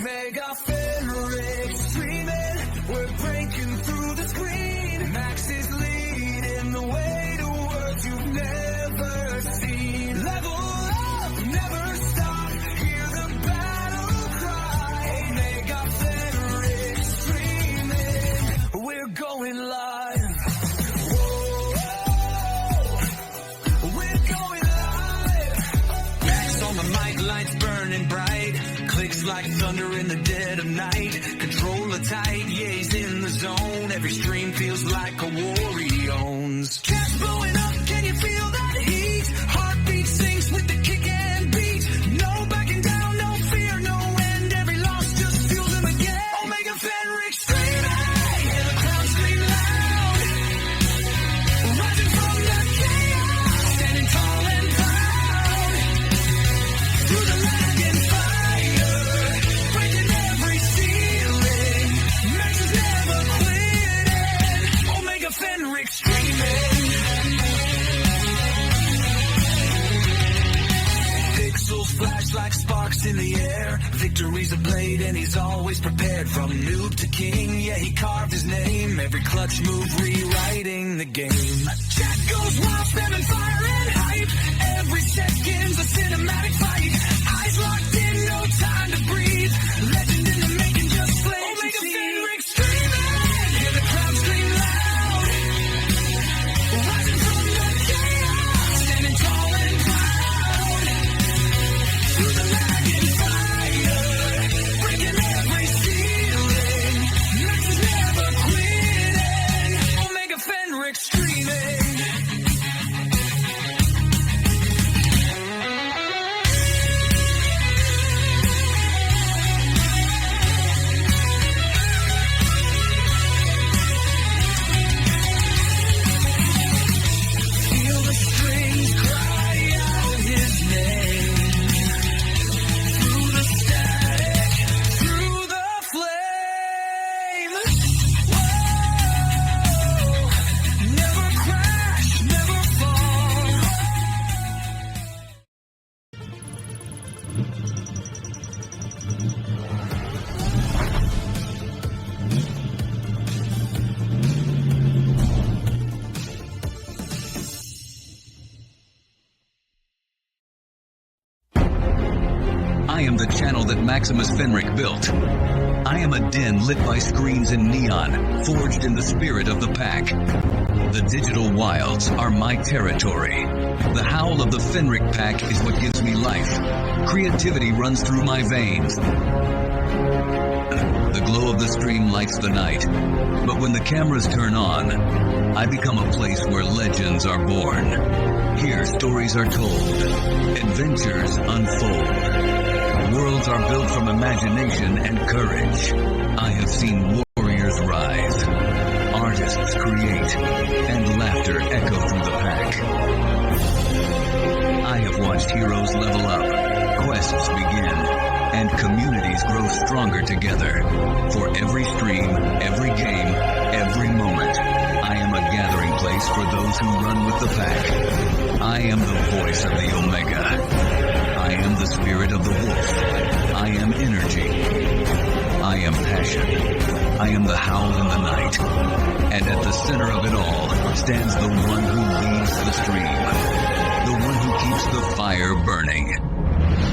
Omega Fenric streaming, we're breaking through the screen. Max is leading the way to worlds you've never seen. Level up, never stop, hear the battle cry. Omega Fenric streaming, we're going live. Whoa, we're going live. Max on the mic, lights burning bright. Clicks like thunder in the dead of night. Controller tight, yeah, he's in the zone. Every stream feels like a war he owns. Cash blowing up, can you feel that heat? Heartbeat sinks with the kick and beat. No backing down, no fear, no end. Every loss just fuels him again. Omega Fenric streaming, hear the crowd scream loud. Rising from the chaos, standing tall and proud. Through the lag and fire, breaking every ceiling. Max is never quitting. Omega Fenric streaming. Pixels flash like sparks in the air. Victory's a blade and he's always prepared. From noob to king, yeah, he carved his name. Every clutch move rewriting the game. Chat goes wild, spamming fire and hype. Every second's a cinematic fight. Eyes locked in, no time to breathe. Legend in the making, just flame. Omega Fenric streaming, hear the crowd scream loud. Rising from the chaos, standing tall and proud. Through the lag and fire, breaking every ceiling. Max is never quitting. Omega Fenric streaming. Feel the strings cry out his name. Through the static, through the flame. Whoa, never crash, never fall. I am the channel that Maximus Fenric built. I am a den lit by screens and neon, forged in the spirit of the pack. The digital wilds are my territory. The howl of the Fenric pack is what gives me life. Creativity runs through my veins. The glow of the stream lights the night. But when the cameras turn on, I become a place where legends are born. Here stories are told, adventures unfold. Worlds are built from imagination and courage. I have seen warriors rise, artists create, and laughter echo through the pack. I have watched heroes level up, quests begin, and communities grow stronger together. For every stream, every game, every moment, I am a gathering place for those who run with the pack. I am the voice of the Omega. I am the spirit of the wolf. I am energy. I am passion. I am the howl in the night. And at the center of it all stands the one who leads the stream. The one who keeps the fire burning.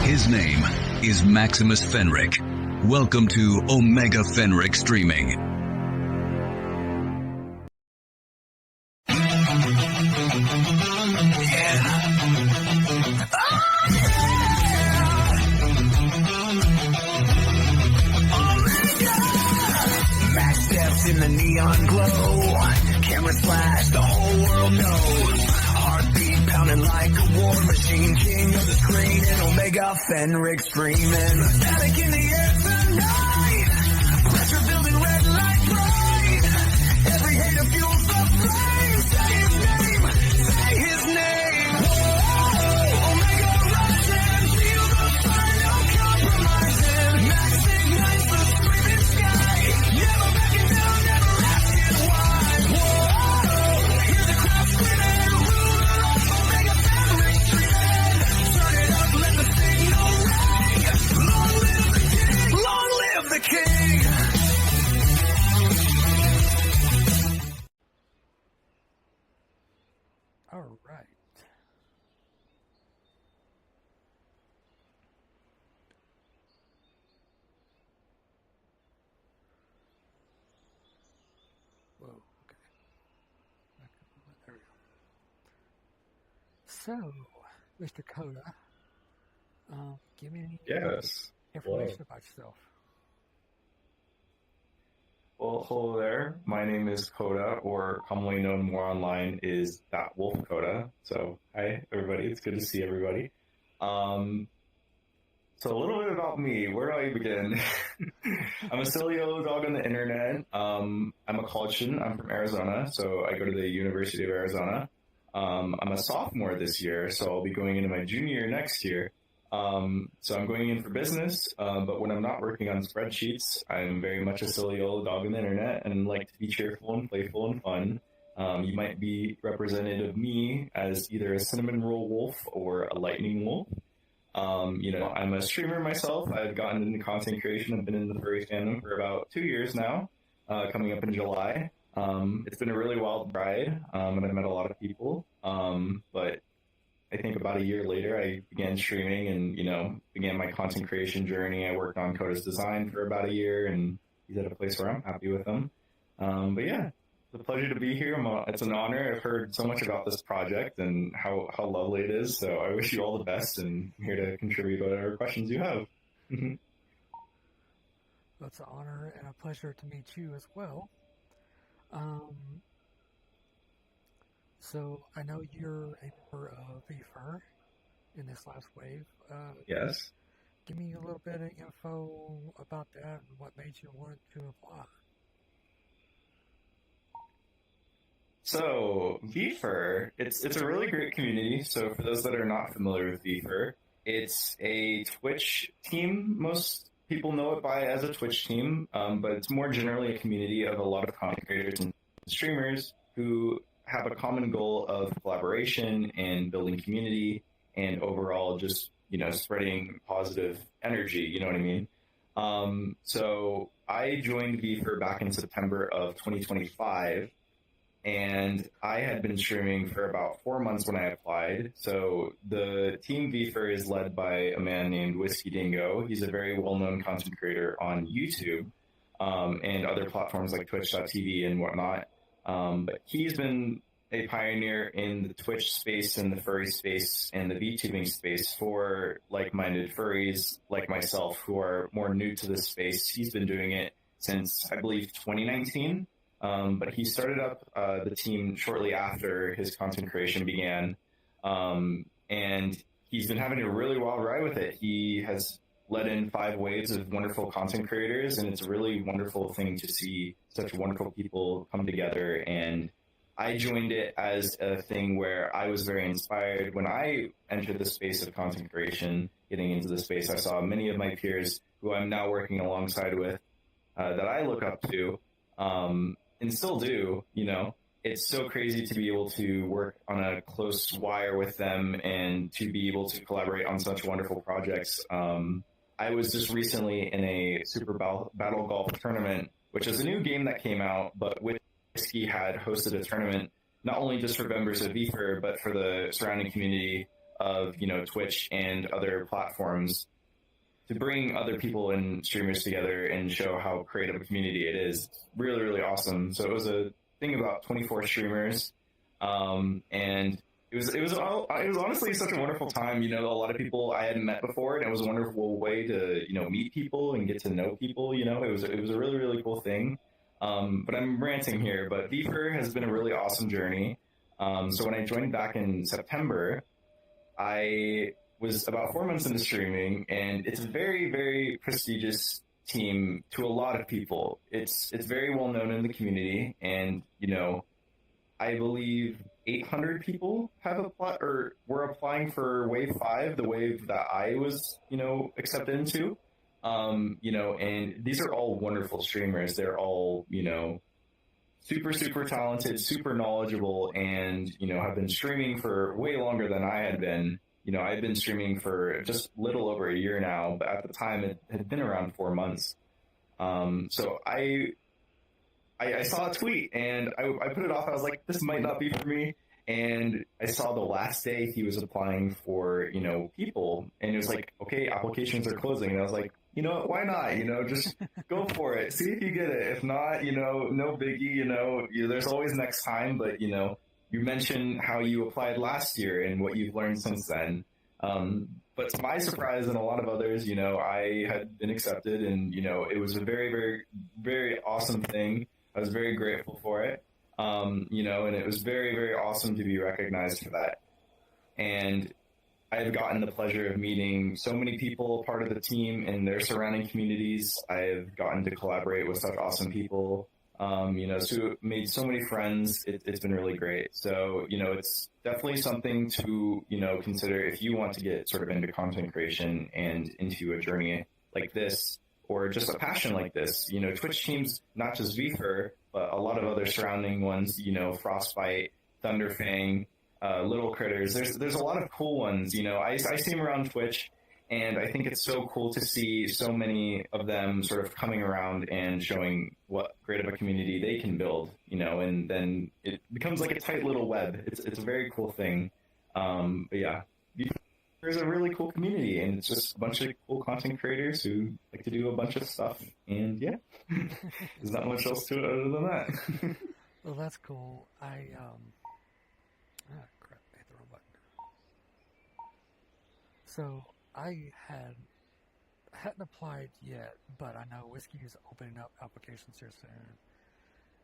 His name is Maximus Fenric. Welcome to Omega Fenric Streaming. In the neon glow, cameras flash, the whole world knows. Heartbeat pounding like a war machine, king of the screen, and Omega Fenric streaming. Static in the air tonight, pressure building red like pride. Every hater fuels the flame. Say his name, say his name. Whoa, Omega rising, feel the fire, no compromising. Max ignites the screaming sky, never backing down, never asking why. Whoa, hear the crowd screaming, ruler of Omega Fenric streaming. Turn it up, let the signal ring. Long live the king, long live So, Mr. Koda, give me Yes. information Hello. about yourself. Well, hello there. My name is Koda, or commonly known more online is that Wolf Koda. So, hi everybody. It's good to see everybody. Um, so a little bit about me. Where do I begin? I'm a silly yellow dog on the internet. I'm a college student. I'm from Arizona, so I go to the University of Arizona. I'm a sophomore this year, so I'll be going into my junior year next year. So I'm going in for business, but when I'm not working on spreadsheets, I'm very much a silly old dog on the internet and like to be cheerful and playful and fun. You might be representative of me as either a cinnamon roll wolf or a lightning wolf. I'm a streamer myself. I've gotten into content creation. I've been in the furry fandom for about 2 years now, coming up in July. It's been a really wild ride, and I've met a lot of people. But I think about a year later, I began streaming and, began my content creation journey. I worked on Koda's design for about a year, and he's at a place where I'm happy with him. But yeah, it's a pleasure to be here. It's an honor. I've heard so much about this project and how lovely it is. So I wish you all the best, and I'm here to contribute whatever questions you have. It's an honor and a pleasure to meet you as well. Um, so I know you're a member of VFur in this last wave. Yes. Give me a little bit of info about that and what made you want to apply. So VFur, it's a really great community. So for those that are not familiar with VFur, it's a Twitch team. Most people know it by as a Twitch team, but it's more generally a community of a lot of content creators and streamers who have a common goal of collaboration and building community and overall just, spreading positive energy, you know what I mean? So I joined VFur back in September of 2025, and I had been streaming for about 4 months when I applied. So the team VFur is led by a man named Whiskey Dingo. He's a very well-known content creator on YouTube and other platforms like Twitch.tv and whatnot. But he's been a pioneer in the Twitch space and the furry space and the VTubing space for like-minded furries like myself who are more new to this space. He's been doing it since, I believe, 2019. But he started up the team shortly after his content creation began. And he's been having a really wild ride with it. He has led in 5 waves of wonderful content creators, and it's a really wonderful thing to see such wonderful people come together. And I joined it as a thing where I was very inspired. When I entered the space of content creation, getting into the space, I saw many of my peers who I'm now working alongside with that I look up to and still do, It's so crazy to be able to work on a close wire with them and to be able to collaborate on such wonderful projects. I was just recently in a Super Battle Golf tournament, which is a new game that came out, but Whiskey had hosted a tournament not only just for members of VFur, but for the surrounding community of, Twitch and other platforms to bring other people and streamers together and show how creative a community it is. Really, really awesome. So it was a thing about 24 streamers. And it was honestly such a wonderful time. A lot of people I hadn't met before, and it was a wonderful way to, meet people and get to know people. It was a really, really cool thing. But I'm ranting here, but VFur has been a really awesome journey. So when I joined back in September, I was about 4 months into streaming, and it's a very, very prestigious team to a lot of people. It's very well known in the community, and I believe 800 people have applied or were applying for Wave 5, the wave that I was accepted into. And these are all wonderful streamers. They're all super, super talented, super knowledgeable, and have been streaming for way longer than I had been. I've been streaming for just little over a year now, but at the time it had been around 4 months. So I saw a tweet and I put it off. I was like, this might not be for me. And I saw the last day he was applying for, people, and it was like, okay, applications are closing. And I was like, why not? Just go for it. See if you get it. If not, no biggie, there's always next time, but, you mentioned how you applied last year and what you've learned since then. But to my surprise and a lot of others, I had been accepted, and it was a very, very, very awesome thing. I was very grateful for it. And it was very, very awesome to be recognized for that. And I've gotten the pleasure of meeting so many people, part of the team and their surrounding communities. I've gotten to collaborate with such awesome people, so made so many friends. It's been really great. So, it's definitely something to, consider if you want to get sort of into content creation and into a journey like this, or just a passion like this. Twitch teams, not just VFur, but a lot of other surrounding ones, Frostbite, Thunderfang, Little Critters. There's a lot of cool ones. I see them around Twitch, and I think it's so cool to see so many of them sort of coming around and showing what great of a community they can build, and then it becomes like a tight little web. It's a very cool thing. But yeah, there's a really cool community, and it's just a bunch of cool content creators who like to do a bunch of stuff, and yeah, there's not much else to it other than that. Well, that's cool. Crap, I hit the wrong button. So I hadn't applied yet, but I know Whiskey is opening up applications here soon,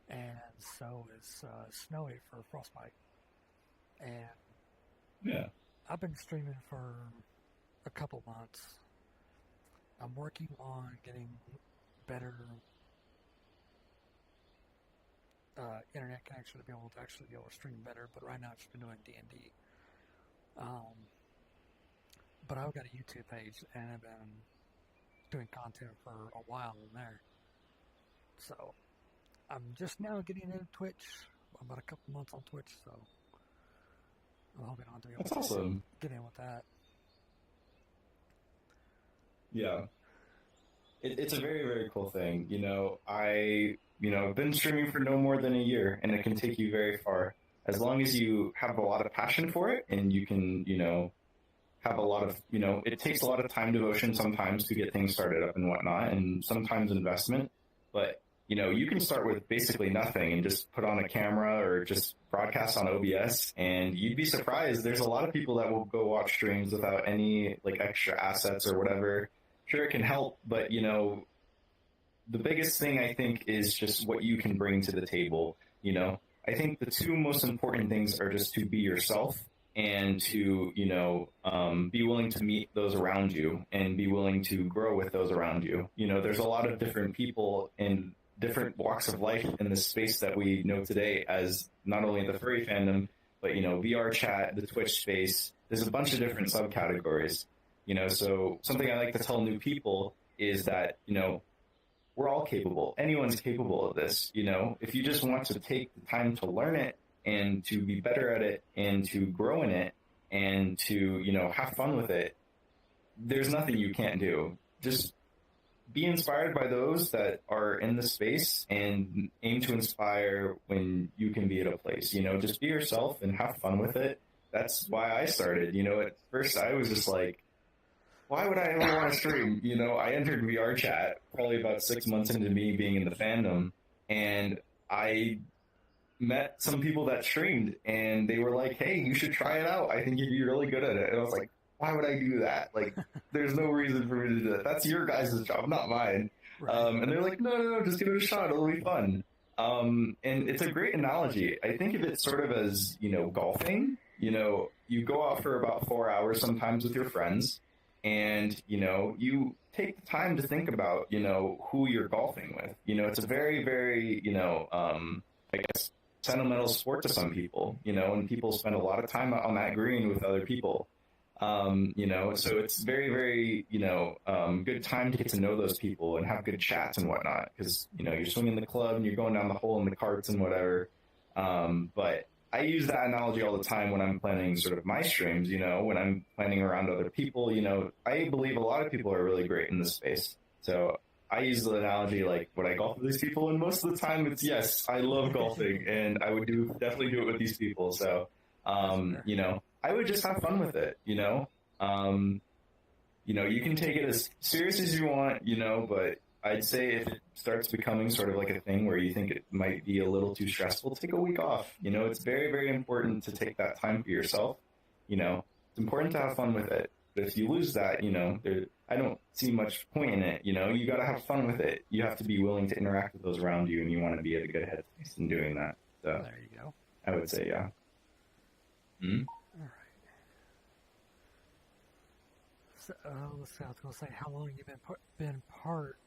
and so is Snowy for Frostbite. And Yeah. I've been streaming for a couple months. I'm working on getting better internet connection to be able to stream better, but right now I've just been doing D&D. But I've got a YouTube page, and I've been doing content for a while in there. So I'm just now getting into Twitch. I'm about a couple months on Twitch, so I'm hoping on to be able That's awesome. get in with that. Yeah. It's a very, very cool thing. I've been streaming for no more than a year, and it can take you very far. As long as you have a lot of passion for it, and you can, have a lot of, it takes a lot of time devotion sometimes to get things started up and whatnot, and sometimes investment. But, you can start with basically nothing and just put on a camera or just broadcast on OBS, and you'd be surprised. There's a lot of people that will go watch streams without any extra assets or whatever. Sure, it can help, but, the biggest thing I think is just what you can bring to the table. I think the two most important things are just to be yourself and to, be willing to meet those around you and be willing to grow with those around you. There's a lot of different people in different walks of life in the space that we know today as not only the furry fandom, but, VR chat, the Twitch space. There's a bunch of different subcategories, so something I like to tell new people is that, we're all capable. Anyone's capable of this, if you just want to take the time to learn it and to be better at it and to grow in it and to, have fun with it, there's nothing you can't do. Just be inspired by those that are in the space and aim to inspire when you can be at a place, just be yourself and have fun with it. That's why I started, at first I was just like, why would I ever want to stream? I entered VR chat probably about 6 months into me being in the fandom, and I met some people that streamed, and they were like, hey, you should try it out. I think you'd be really good at it. And I was like, why would I do that? There's no reason for me to do that. That's your guys' job, not mine. Right. And they're like, no, just give it a shot. It'll be fun. And it's a great analogy. I think of it sort of as, golfing. You go out for about 4 hours sometimes with your friends, and, you take the time to think about, who you're golfing with. It's a very, very, I guess, sentimental sport to some people, and people spend a lot of time on that green with other people. So it's very, very, good time to get to know those people and have good chats and whatnot, because, you're swinging the club and you're going down the hole in the carts and whatever. But I use that analogy all the time when I'm planning sort of my streams, when I'm planning around other people. I believe a lot of people are really great in this space. So I use the analogy would I golf with these people? And most of the time it's yes, I love golfing, and I would definitely do it with these people. So, I would just have fun with it, you can take it as serious as you want, but I'd say if it starts becoming sort of like a thing where you think it might be a little too stressful, take a week off. It's very, very important to take that time for yourself. It's important to have fun with it. But if you lose that, I don't see much point in it. You got to have fun with it. You have to be willing to interact with those around you, and you want to be at a good headspace in doing that. So There you go. I would say, yeah. Mm-hmm. All right. So, let's see. I was going to say, how long have you been part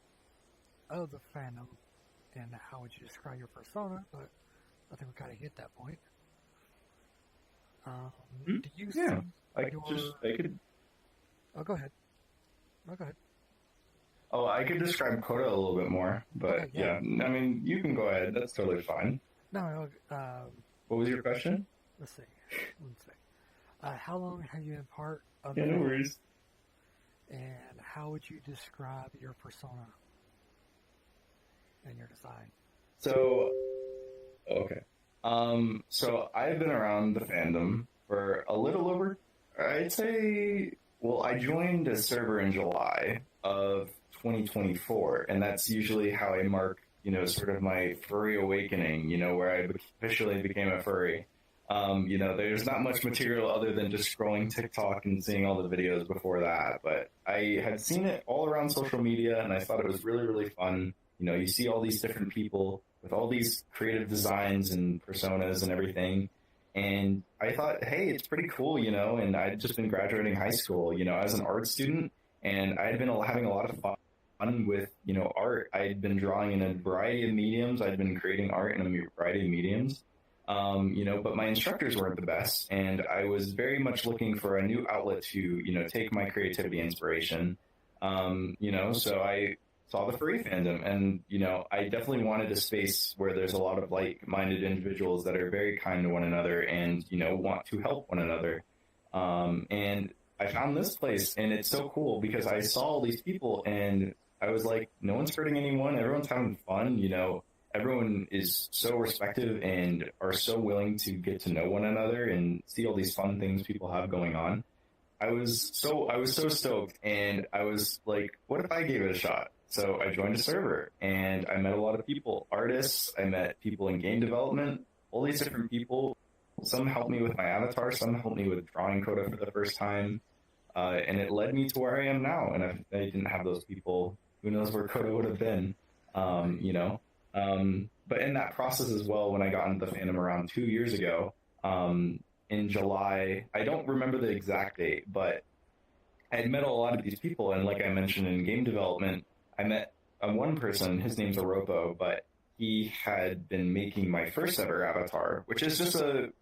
of the fandom, and how would you describe your persona? But I think we kind of hit that point. Do you see I could. Oh, go ahead. Oh, go ahead. Oh, I could describe Koda a little bit more, but Okay, yeah. I mean, you can go ahead. That's totally fine. No, What was your question? let's see. How long have you been part of Yeah, the no fandom, worries. and how would you describe your persona and your design? So, okay. So I've been around the fandom for a little over, I'd say, well, I joined a server in July of 2024, and that's usually how I mark, sort of my furry awakening, where I officially became a furry. There's not much material other than just scrolling TikTok and seeing all the videos before that, but I had seen it all around social media, and I thought it was really, really fun. You see all these different people with all these creative designs and personas and everything. And I thought, hey, it's pretty cool, and I'd just been graduating high school, as an art student, and I'd been having a lot of fun with, art. I'd been drawing in a variety of mediums. I'd been creating art in a variety of mediums, but my instructors weren't the best. And I was very much looking for a new outlet to, take my creativity inspiration, so I saw the furry fandom, and I definitely wanted a space where there's a lot of like-minded individuals that are very kind to one another and want to help one another. And I found this place, and it's so cool because I saw all these people, and I was like, no one's hurting anyone. Everyone's having fun. Everyone is so respectful and are so willing to get to know one another and see all these fun things people have going on. I was so stoked, and I was like, what if I gave it a shot? So I joined a server, and I met a lot of people, artists. I met people in game development, all these different people. Some helped me with my avatar, some helped me with drawing Koda for the first time, and it led me to where I am now. And if I didn't have those people, who knows where Koda would have been, But in that process as well, when I got into the fandom around 2 years ago, in July, I don't remember the exact date, but I had met a lot of these people, and like I mentioned in game development, I met one person, his name's Oropo, but he had been making my first ever avatar, which is just a,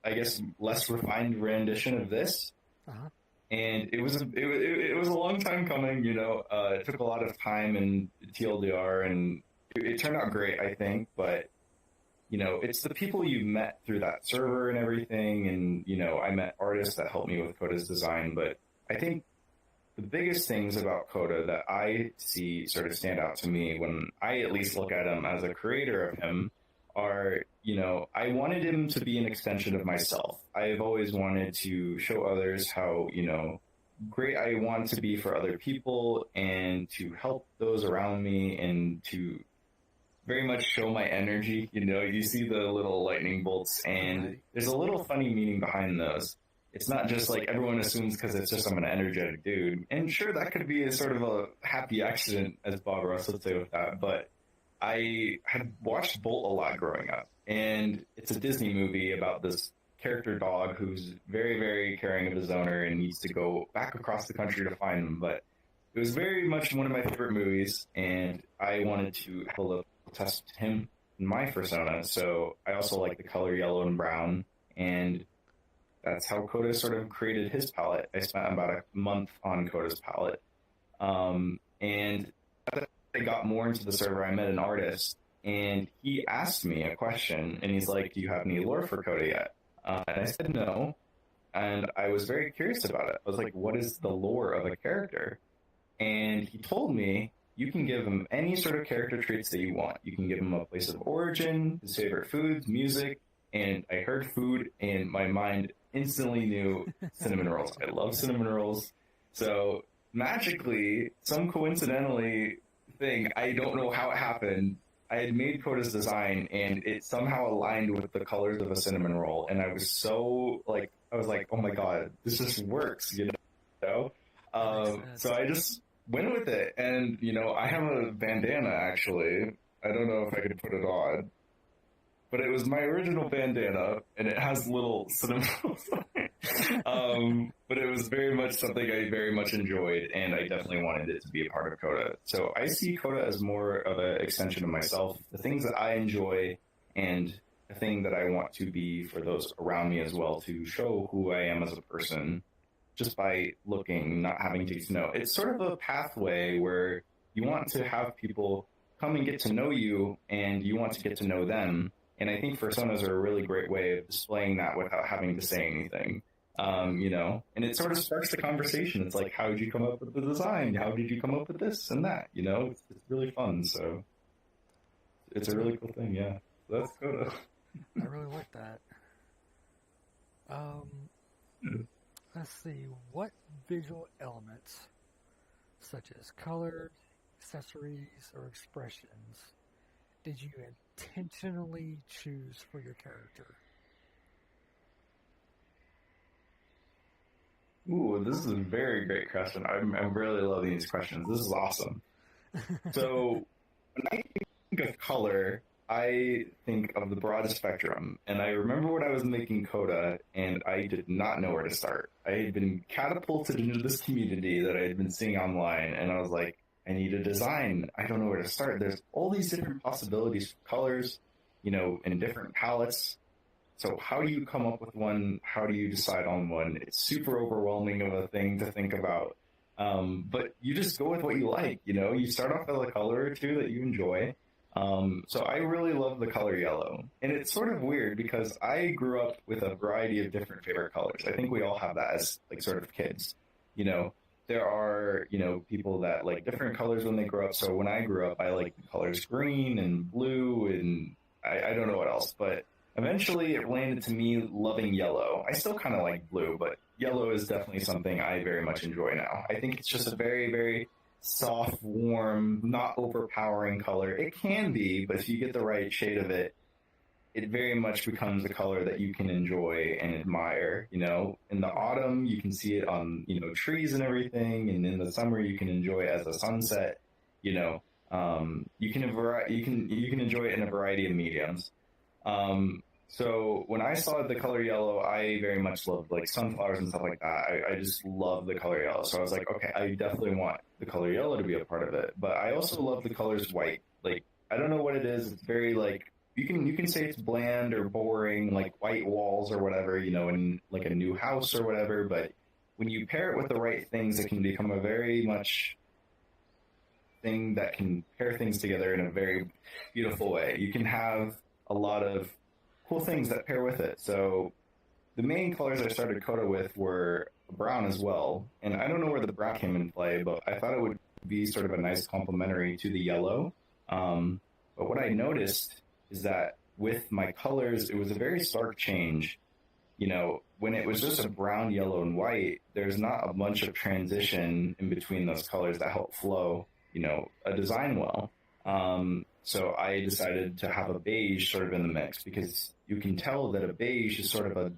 I guess, less refined rendition of this. Uh-huh. And it was a long time coming, it took a lot of time and TLDR, and it turned out great, I think, but, it's the people you met through that server and everything, and, I met artists that helped me with Koda's design, but I think the biggest things about Koda that I see sort of stand out to me when I at least look at him as a creator of him are, I wanted him to be an extension of myself. I've always wanted to show others how, great I want to be for other people and to help those around me and to very much show my energy. You see the little lightning bolts, and there's a little funny meaning behind those. It's not just like everyone assumes because it's just I'm an energetic dude. And sure, that could be a sort of a happy accident, as Bob Ross would say with that. But I had watched Bolt a lot growing up. And it's a Disney movie about this character dog who's very, very caring of his owner and needs to go back across the country to find him. But it was very much one of my favorite movies, and I wanted to have a little test him in my persona. So I also like the color yellow and brown, and that's how Koda sort of created his palette. I spent about a month on Koda's palette. And as I got more into the server, I met an artist, and he asked me a question, and he's like, do you have any lore for Koda yet? And I said no, and I was very curious about it. I was like, what is the lore of a character? And he told me, you can give him any sort of character traits that you want. You can give him a place of origin, his favorite foods, music, and I heard food, and my mind instantly knew cinnamon rolls. I love cinnamon rolls. So magically, some coincidentally thing. I don't know how it happened. I had made Koda's design, and it somehow aligned with the colors of a cinnamon roll, and I was so like, I was like, oh my god, this just works, you know. So I just went with it, and I have a bandana actually. I don't know if I could put it on, but it was my original bandana, and it has little cinnamon rolls on it. But it was very much something I very much enjoyed, and I definitely wanted it to be a part of Koda. So I see Koda as more of an extension of myself, the things that I enjoy, and the thing that I want to be for those around me as well, to show who I am as a person, just by looking, not having to get to know. It's sort of a pathway where you want to have people come and get to know you, and you want to get to know them. And I think personas are a really great way of displaying that without having to say anything. And it sort of sparks the conversation. It's like, how did you come up with the design? How did you come up with this and that? It's really fun. So it's a really cool thing. Yeah. So that's Koda. I really like that. Let's see. What visual elements, such as color, accessories, or expressions, did you intentionally choose for your character? Ooh, this is a very great question. I'm really loving these questions. This is awesome. So when I think of color, I think of the broad spectrum. And I remember when I was making Koda, and I did not know where to start. I had been catapulted into this community that I had been seeing online, and I was like, I need a design. I don't know where to start. There's all these different possibilities for colors, in different palettes. So how do you come up with one? How do you decide on one? It's super overwhelming of a thing to think about. But you just go with what you like, You start off with a color or two that you enjoy. So I really love the color yellow. And it's sort of weird because I grew up with a variety of different favorite colors. I think we all have that as, sort of kids. There are, people that like different colors when they grow up. So when I grew up, I liked the colors green and blue, and I don't know what else, but eventually it landed to me loving yellow. I still kind of like blue, but yellow is definitely something I very much enjoy now. I think it's just a very, very soft, warm, not overpowering color. It can be, but if you get the right shade of it, it very much becomes a color that you can enjoy and admire. In the autumn, you can see it on, trees and everything. And in the summer, you can enjoy it as a sunset. You can enjoy it in a variety of mediums. So when I saw the color yellow, I very much loved sunflowers and stuff like that. I just love the color yellow. So I was like, okay, I definitely want the color yellow to be a part of it. But I also love the colors white. I don't know what it is. It's very you can say it's bland or boring, like white walls or whatever, in a new house or whatever. But when you pair it with the right things, it can become a very much thing that can pair things together in a very beautiful way. You can have a lot of cool things that pair with it. So the main colors I started Koda with were brown as well. And I don't know where the brown came in play, but I thought it would be sort of a nice complementary to the yellow. But what I noticed is that with my colors, it was a very stark change. When it was just a brown, yellow, and white, there's not a bunch of transition in between those colors that help flow, a design well. So I decided to have a beige sort of in the mix, because you can tell that a beige is sort of a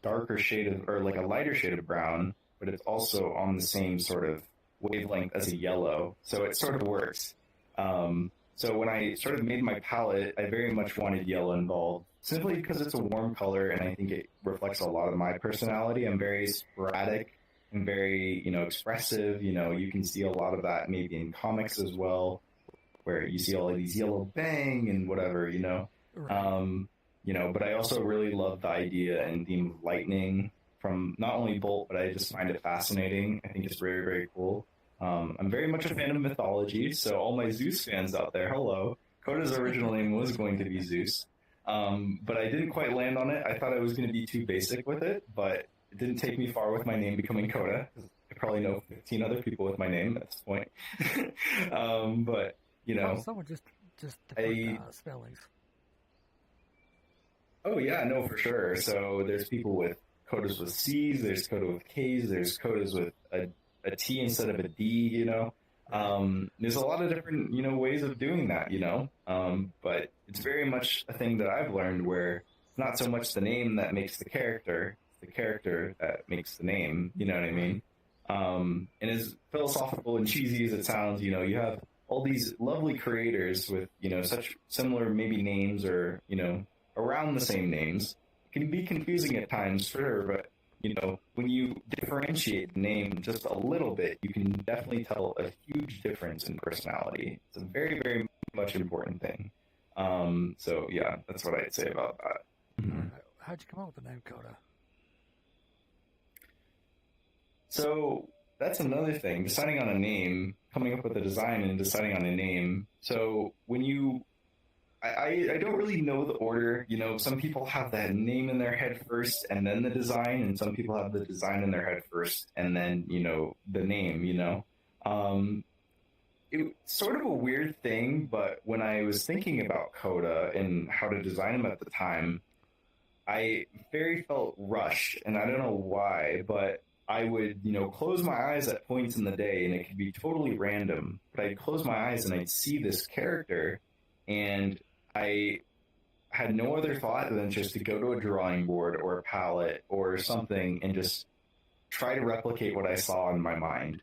darker shade of, or a lighter shade of brown, but it's also on the same sort of wavelength as a yellow. So it sort of works. So when I sort of made my palette, I very much wanted yellow involved, simply because it's a warm color, and I think it reflects a lot of my personality. I'm very sporadic and very, expressive. You can see a lot of that maybe in comics as well, where you see all of these yellow bang and whatever, Right. But I also really love the idea and theme of lightning from not only Bolt, but I just find it fascinating. I think it's very, very cool. I'm very much a fan of mythology, so all my Zeus fans out there, hello. Koda's original name was going to be Zeus, but I didn't quite land on it. I thought I was going to be too basic with it, but it didn't take me far with my name becoming Koda. I probably know 15 other people with my name at this point. But, someone just different spellings. Oh yeah, no, for sure. So there's people with Kodas with C's, there's Koda with K's, there's Kodas with a T instead of a D, There's a lot of different, ways of doing that, but it's very much a thing that I've learned where it's not so much the name that makes it's the character that makes the name, you know what I mean? And as philosophical and cheesy as it sounds, you have all these lovely creators with, such similar maybe names or, around the same names. It can be confusing at times, for sure, but when you differentiate the name just a little bit, you can definitely tell a huge difference in personality. It's a very, very much important thing. So yeah, that's what I'd say about that. Mm-hmm. How'd you come up with the name Koda? So that's another thing, deciding on a name, coming up with a design and deciding on a name. So when I don't really know the order. Some people have that name in their head first and then the design, and some people have the design in their head first and then, the name, It's sort of a weird thing, but when I was thinking about Coda and how to design him at the time, I very felt rushed, and I don't know why, but I would, close my eyes at points in the day, and it could be totally random, but I'd close my eyes and I'd see this character, and I had no other thought than just to go to a drawing board or a palette or something and just try to replicate what I saw in my mind,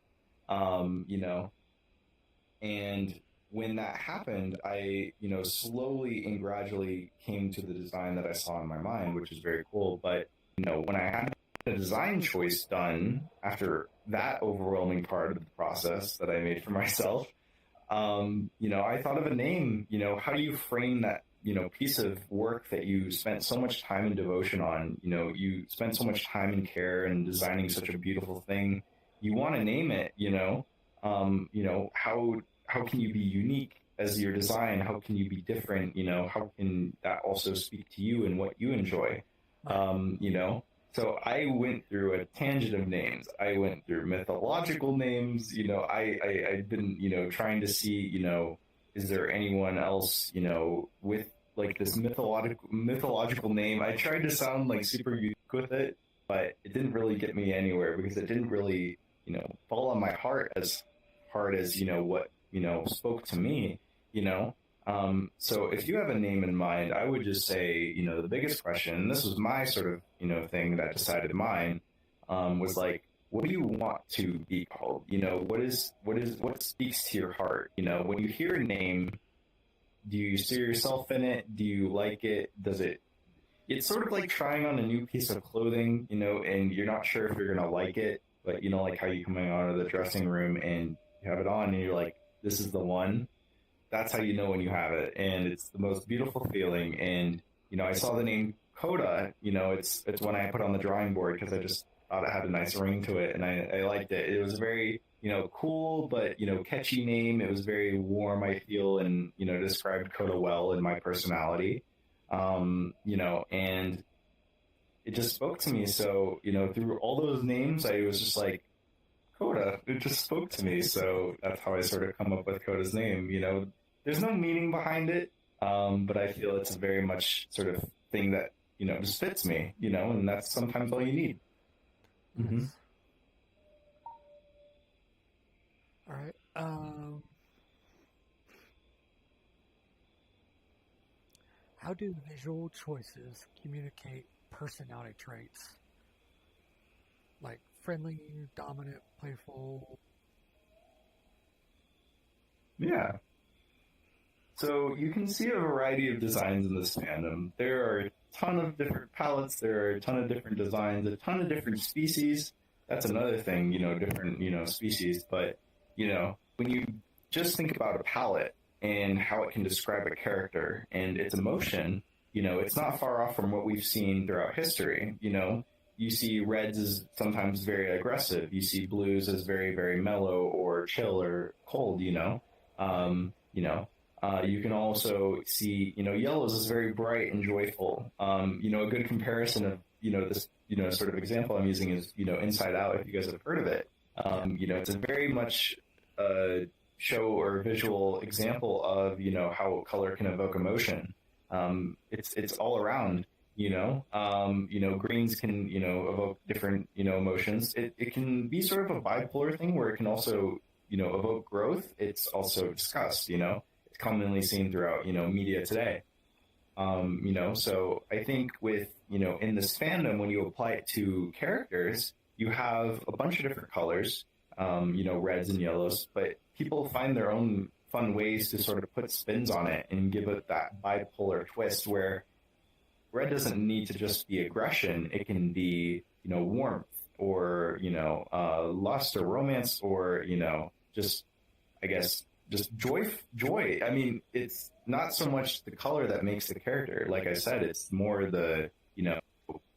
And when that happened, I, slowly and gradually came to the design that I saw in my mind, which is very cool. But, when I had the design choice done after that overwhelming part of the process that I made for myself, I thought of a name. How do you frame that, piece of work that you spent so much time and devotion on? You spent so much time and care in designing such a beautiful thing. You want to name it, how can you be unique as your design? How can you be different? How can that also speak to you and what you enjoy? So I went through a tangent of names. I went through mythological names. I've been, trying to see, is there anyone else, with like this mythological name? I tried to sound like super unique with it, but it didn't really get me anywhere because it didn't really, fall on my heart as hard as, what, spoke to me, So if you have a name in mind, I would just say, the biggest question, and this was my sort of, thing that decided mine, was like, what do you want to be called? What speaks to your heart? When you hear a name, do you see yourself in it? Do you like it? It's sort of like trying on a new piece of clothing, and you're not sure if you're going to like it, but like how you coming out of the dressing room and you have it on and you're like, this is the one. That's how you know when you have it, and it's the most beautiful feeling. And I saw the name Koda. It's when I put on the drawing board because I just thought it had a nice ring to it, and I liked it. It was a very cool but catchy name. It was very warm, I feel, and described Koda well in my personality. And it just spoke to me. So through all those names, I was just like, Koda. It just spoke to me. So that's how I sort of come up with Koda's name. There's no meaning behind it, but I feel it's a very much sort of thing that, just fits me, and that's sometimes all you need. Mm-hmm. All right. How do visual choices communicate personality traits? Like friendly, dominant, playful? Yeah. So you can see a variety of designs in this fandom. There are a ton of different palettes, there are a ton of different designs, a ton of different species. That's another thing, different, species. But, when you just think about a palette and how it can describe a character and its emotion, it's not far off from what we've seen throughout history. You see reds as sometimes very aggressive. You see blues as very, very mellow or chill or cold, You can also see, yellows as very bright and joyful. A good comparison of, this, sort of example I'm using is, Inside Out, if you guys have heard of it. It's a very much show or visual example of, how color can evoke emotion. It's all around, greens can, evoke different, emotions. It can be sort of a bipolar thing where it can also, evoke growth, it's also discussed. It's commonly seen throughout media today. So I think with in this fandom, when you apply it to characters, you have a bunch of different colors, reds and yellows, but people find their own fun ways to sort of put spins on it and give it that bipolar twist where red doesn't need to just be aggression. It can be, warmth or, lust or romance or, just, I guess, just joy. I mean, it's not so much the color that makes the character. Like I said, it's more the,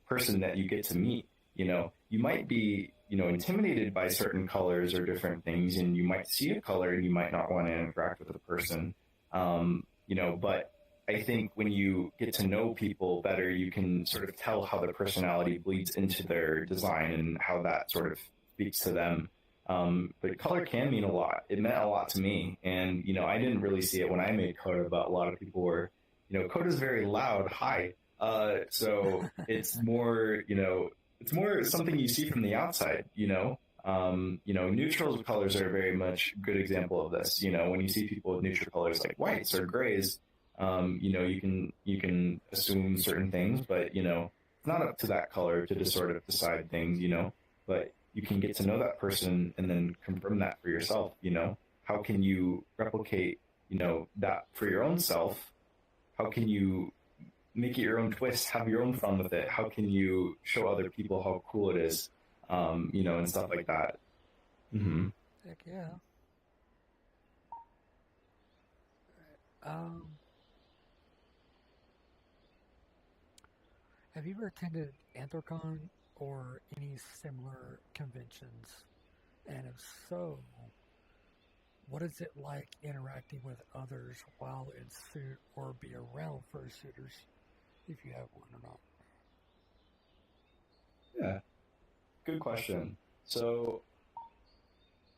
person that you get to meet. You might be, intimidated by certain colors or different things, and you might see a color and you might not want to interact with the person. But I think when you get to know people better, you can sort of tell how their personality bleeds into their design and how that sort of speaks to them. But color can mean a lot. It meant a lot to me. And, I didn't really see it when I made Koda, but a lot of people were, Koda's very loud, high. So it's more, it's more something you see from the outside, neutrals colors are very much a good example of this. When you see people with neutral colors like whites or grays, you can assume certain things, but, it's not up to that color to just sort of decide things, but you can get to know that person and then confirm that for yourself. How can you replicate, that for your own self? How can you make it your own twist, have your own fun with it? How can you show other people how cool it is, and stuff like that? Mm-hmm. Heck yeah. Have you ever attended Anthrocon or any similar conventions? And if so, what is it like interacting with others while in suit or be around fursuiters, if you have one or not? Yeah, good question. So,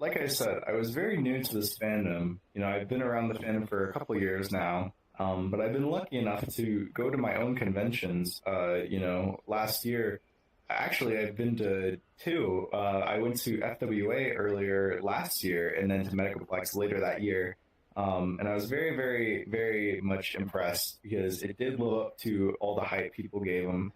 like I said, I was very new to this fandom. I've been around the fandom for a couple of years now, but I've been lucky enough to go to my own conventions. Last year, actually, I've been to two. I went to FWA earlier last year and then to Megaplex later that year. And I was very, very, very much impressed because it did live up to all the hype people gave them.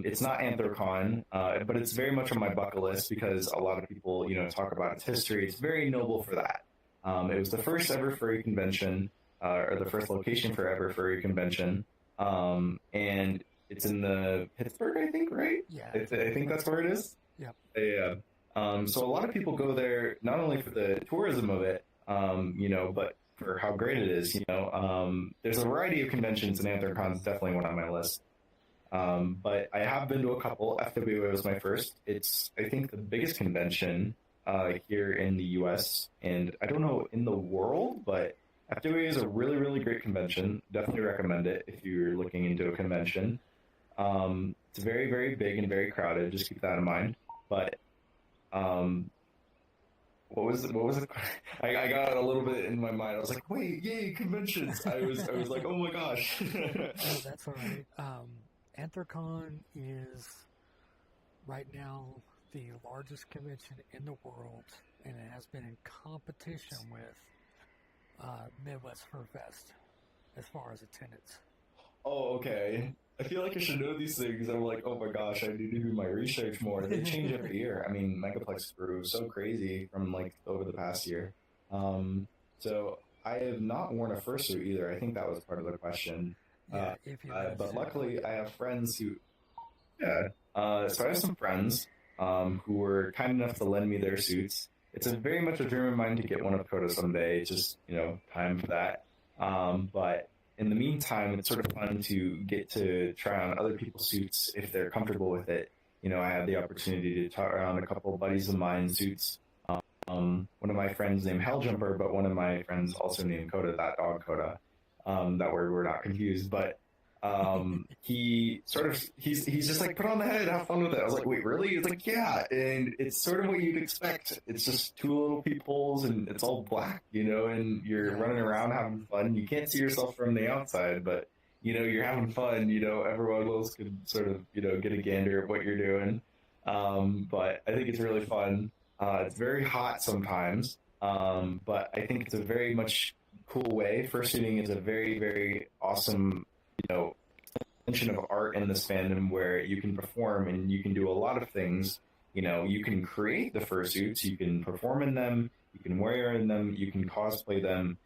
It's not Anthrocon, but it's very much on my bucket list because a lot of people, talk about its history. It's very noble for that. It was the first ever furry convention, or the first location for ever furry convention. And it's in the Pittsburgh, I think, right? Yeah. I think that's where it is. Yep. Yeah. So a lot of people go there not only for the tourism of it, but for how great it is. There's a variety of conventions, and Anthrocon is definitely one on my list. But I have been to a couple. FWA was my first. It's, I think, the biggest convention here in the U.S. and I don't know in the world, but FWA is a really, really great convention. Definitely recommend it if you're looking into a convention. It's very, very big and very crowded. Just keep that in mind. But what was it? I got a little bit in my mind. I was like, wait, yay, conventions. I was like, oh my gosh. Oh, that's all right. Anthrocon is right now the largest convention in the world, and it has been in competition with Midwest Fur Fest as far as attendance. Oh, okay. I feel like I should know these things. I'm like, oh my gosh, I need to do my research more. They change every year. I mean, Megaplex grew so crazy from over the past year. So I have not worn a fursuit either. I think that was part of the question. Yeah, but luckily, I have friends who. Yeah. So I have some friends who were kind enough to lend me their suits. It's very much a dream of mine to get one of Koda someday. Just time for that. But in the meantime, it's sort of fun to get to try on other people's suits if they're comfortable with it. I had the opportunity to try around a couple of buddies of mine's suits. One of my friends named Helljumper, but one of my friends also named Koda, that dog Koda. That we're not confused, but he's just like, put on the head, have fun with it. I was like, wait, really? It's like, yeah, and it's sort of what you'd expect. It's just two little peepholes, and it's all black, and you're running around having fun. You can't see yourself from the outside, but you're having fun. Everyone else could sort of get a gander at what you're doing. But I think it's really fun. It's very hot sometimes. But I think it's a very much cool way. Fursuiting is a very, very awesome, extension of art in this fandom where you can perform and you can do a lot of things. You can create the fursuits, you can perform in them, you can wear in them, you can cosplay them.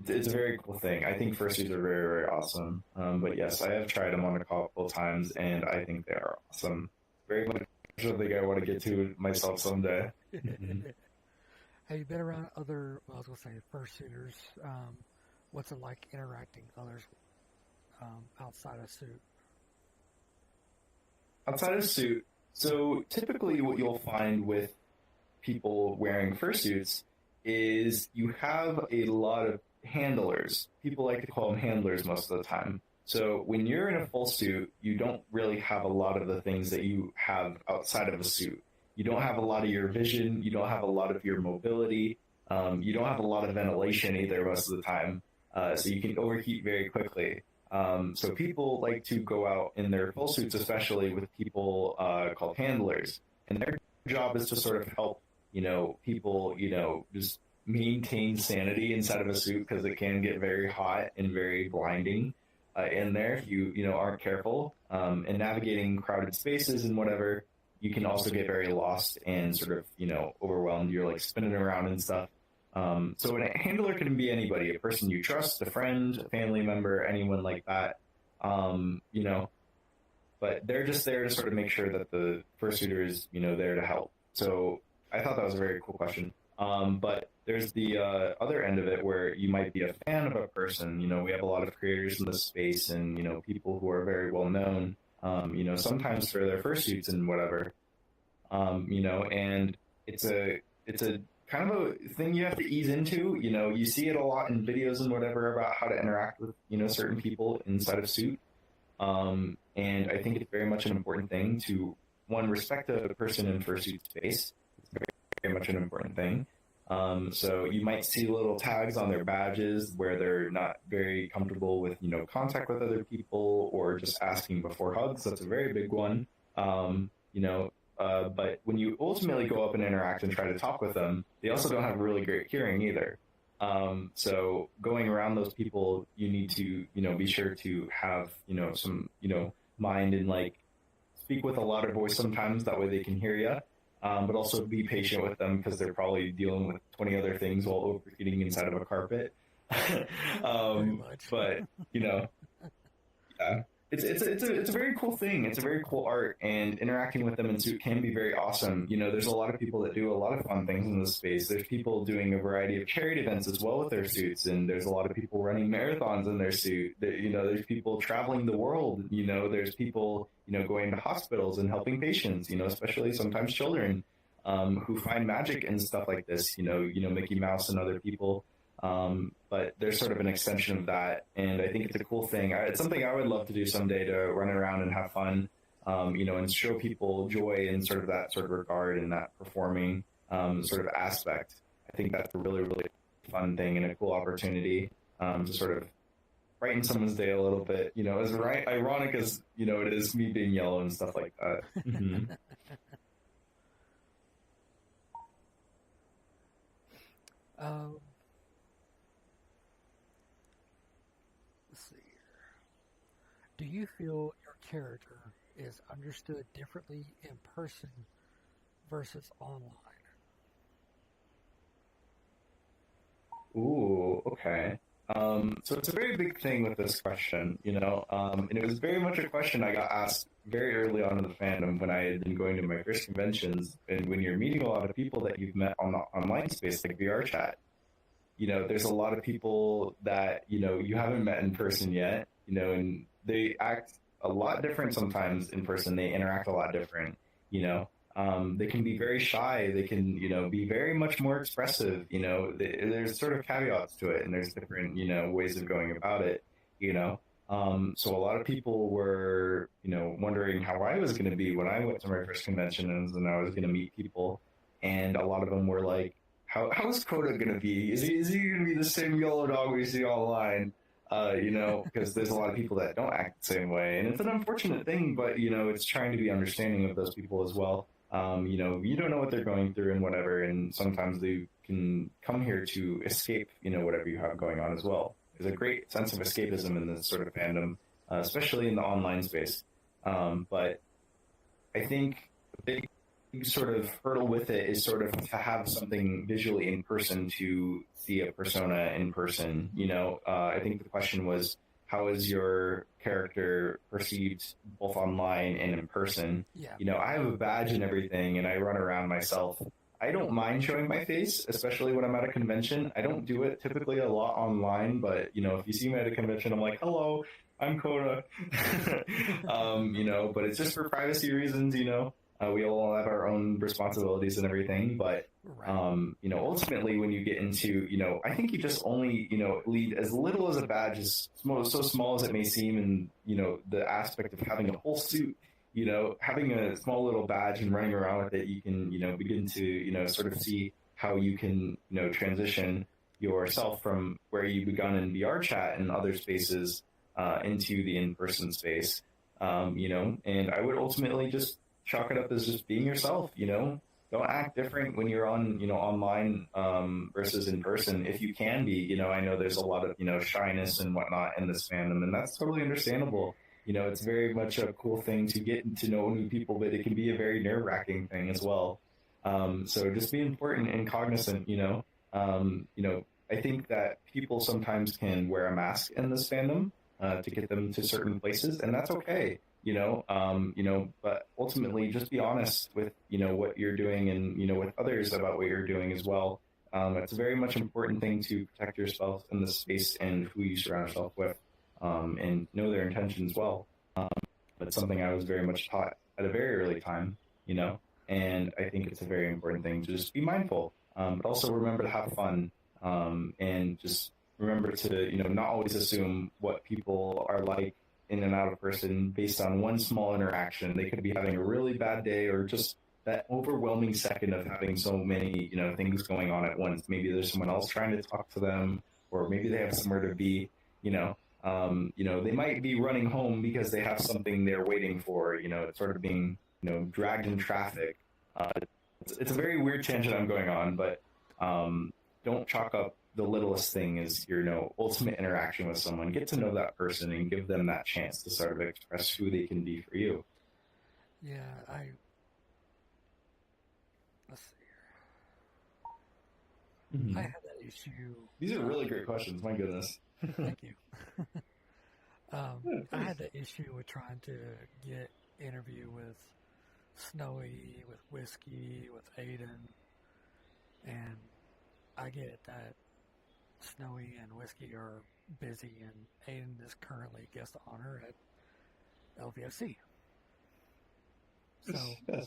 It's a very cool thing. I think fursuits are very, very awesome. But yes, I have tried them on a couple times, and I think they are awesome. Very much something I want to get to myself someday. Have you been around other, well, I was going to say, fursuiters? What's it like interacting with others outside of suit? Outside of suit, so typically what you'll find with people wearing fursuits is you have a lot of handlers. People like to call them handlers most of the time. So when you're in a full suit, you don't really have a lot of the things that you have outside of a suit. You don't have a lot of your vision. You don't have a lot of your mobility. You don't have a lot of ventilation either most of the time. So you can overheat very quickly. So people like to go out in their full suits, especially with people called handlers. And their job is to sort of help, people, just maintain sanity inside of a suit because it can get very hot and very blinding in there if you aren't careful. And navigating crowded spaces and whatever, you can also get very lost and sort of, overwhelmed. You're like spinning around and stuff. So a handler can be anybody, a person you trust, a friend, a family member, anyone like that. But they're just there to sort of make sure that the fursuiter is, there to help. So I thought that was a very cool question. But there's the other end of it where you might be a fan of a person. We have a lot of creators in this space and, people who are very well known, sometimes for their fursuits and whatever, and it's a kind of a thing you have to ease into. You see it a lot in videos and whatever about how to interact with, certain people inside of suit. And I think it's very much an important thing to, one, respect a person in fursuit space. It's very, very much an important thing. So you might see little tags on their badges where they're not very comfortable with, contact with other people or just asking before hugs. That's a very big one. But when you ultimately go up and interact and try to talk with them, they also don't have really great hearing either. So going around those people, you need to, be sure to have, some, mind and like speak with a louder voice sometimes. That way they can hear you. But also be patient with them because they're probably dealing with 20 other things while overheating inside of a carpet. But yeah, it's a very cool thing. It's a very cool art, and interacting with them in suit can be very awesome. There's a lot of people that do a lot of fun things in this space. There's people doing a variety of charity events as well with their suits, and there's a lot of people running marathons in their suit. There's people traveling the world. There's people going to hospitals and helping patients. Especially sometimes children who find magic and stuff like this. Mickey Mouse and other people. But there's sort of an extension of that, and I think it's a cool thing. It's something I would love to do someday, to run around and have fun, and show people joy in sort of that sort of regard and that performing sort of aspect. I think that's a really, really fun thing and a cool opportunity to sort of brighten someone's day a little bit. As ironic as it is me being yellow and stuff like that. Mm-hmm. Let's see here. Do you feel your character is understood differently in person versus online? Ooh, okay. So it's a very big thing with this question, and it was very much a question I got asked very early on in the fandom when I had been going to my first conventions. And when you're meeting a lot of people that you've met on the online space, like VR chat, there's a lot of people that, you haven't met in person yet, and they act a lot different sometimes in person. They interact a lot different, they can be very shy. They can, be very much more expressive. There's sort of caveats to it, and there's different, ways of going about it. So a lot of people were, wondering how I was going to be when I went to my first conventions and I was going to meet people, and a lot of them were like, "How is Koda going to be? Is he going to be the same yellow dog we see online?" Because there's a lot of people that don't act the same way, and it's an unfortunate thing, but it's trying to be understanding of those people as well. You don't know what they're going through and whatever, and sometimes they can come here to escape, whatever you have going on as well. There's a great sense of escapism in this sort of fandom, especially in the online space. But I think a big sort of hurdle with it is sort of to have something visually in person to see a persona in person. I think the question was, how is your character perceived both online and in person? Yeah. I have a badge and everything, and I run around myself. I don't mind showing my face, especially when I'm at a convention. I don't do it typically a lot online, but, if you see me at a convention, I'm like, hello, I'm Koda. But it's just for privacy reasons, we all have our own responsibilities and everything, but ultimately when you get into, I think you just only, lead as little as a badge, as so small as it may seem, and the aspect of having a whole suit, having a small little badge and running around with it, you can, begin to, sort of see how you can, transition yourself from where you begun in VR chat and other spaces into the in-person space, and I would ultimately just chalk it up as just being yourself. Don't act different when you're on, online versus in person. If you can be, I know there's a lot of, shyness and whatnot in this fandom, and that's totally understandable. It's very much a cool thing to get to know new people, but it can be a very nerve-wracking thing as well. So just be important and cognizant. I think that people sometimes can wear a mask in this fandom to get them to certain places, and that's okay. But ultimately just be honest with, what you're doing and, with others about what you're doing as well. It's a very much important thing to protect yourself in the space and who you surround yourself with, and know their intentions well. That's something I was very much taught at a very early time, and I think it's a very important thing to just be mindful, but also remember to have fun, and just remember to, not always assume what people are like in and out of person based on one small interaction. They could be having a really bad day, or just that overwhelming second of having so many, things going on at once. Maybe there's someone else trying to talk to them, or maybe they have somewhere to be, they might be running home because they have something they're waiting for, it's sort of being, dragged in traffic. It's a very weird tangent I'm going on, but don't chalk up the littlest thing as your ultimate interaction with someone. Get to know that person and give them that chance to sort of express who they can be for you. Yeah, let's see here. Mm-hmm. I had that issue. These are really great questions. My goodness. Thank you. I had the issue with trying to get interview with Snowy, with Whiskey, with Aiden, and I get that Snowy and Whiskey are busy, and Aiden is currently guest honor at LVFC. So yes.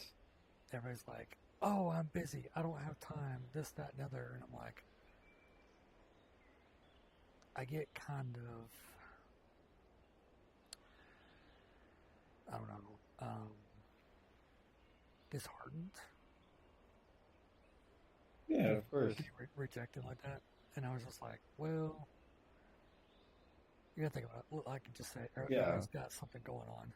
Everybody's like, oh, I'm busy, I don't have time, this, that, and other, and I'm like, I get kind of, I don't know, disheartened. Yeah, of course. Rejected like that. And I was just like, well, you gotta think about it. I could just say, everyone's got something going on.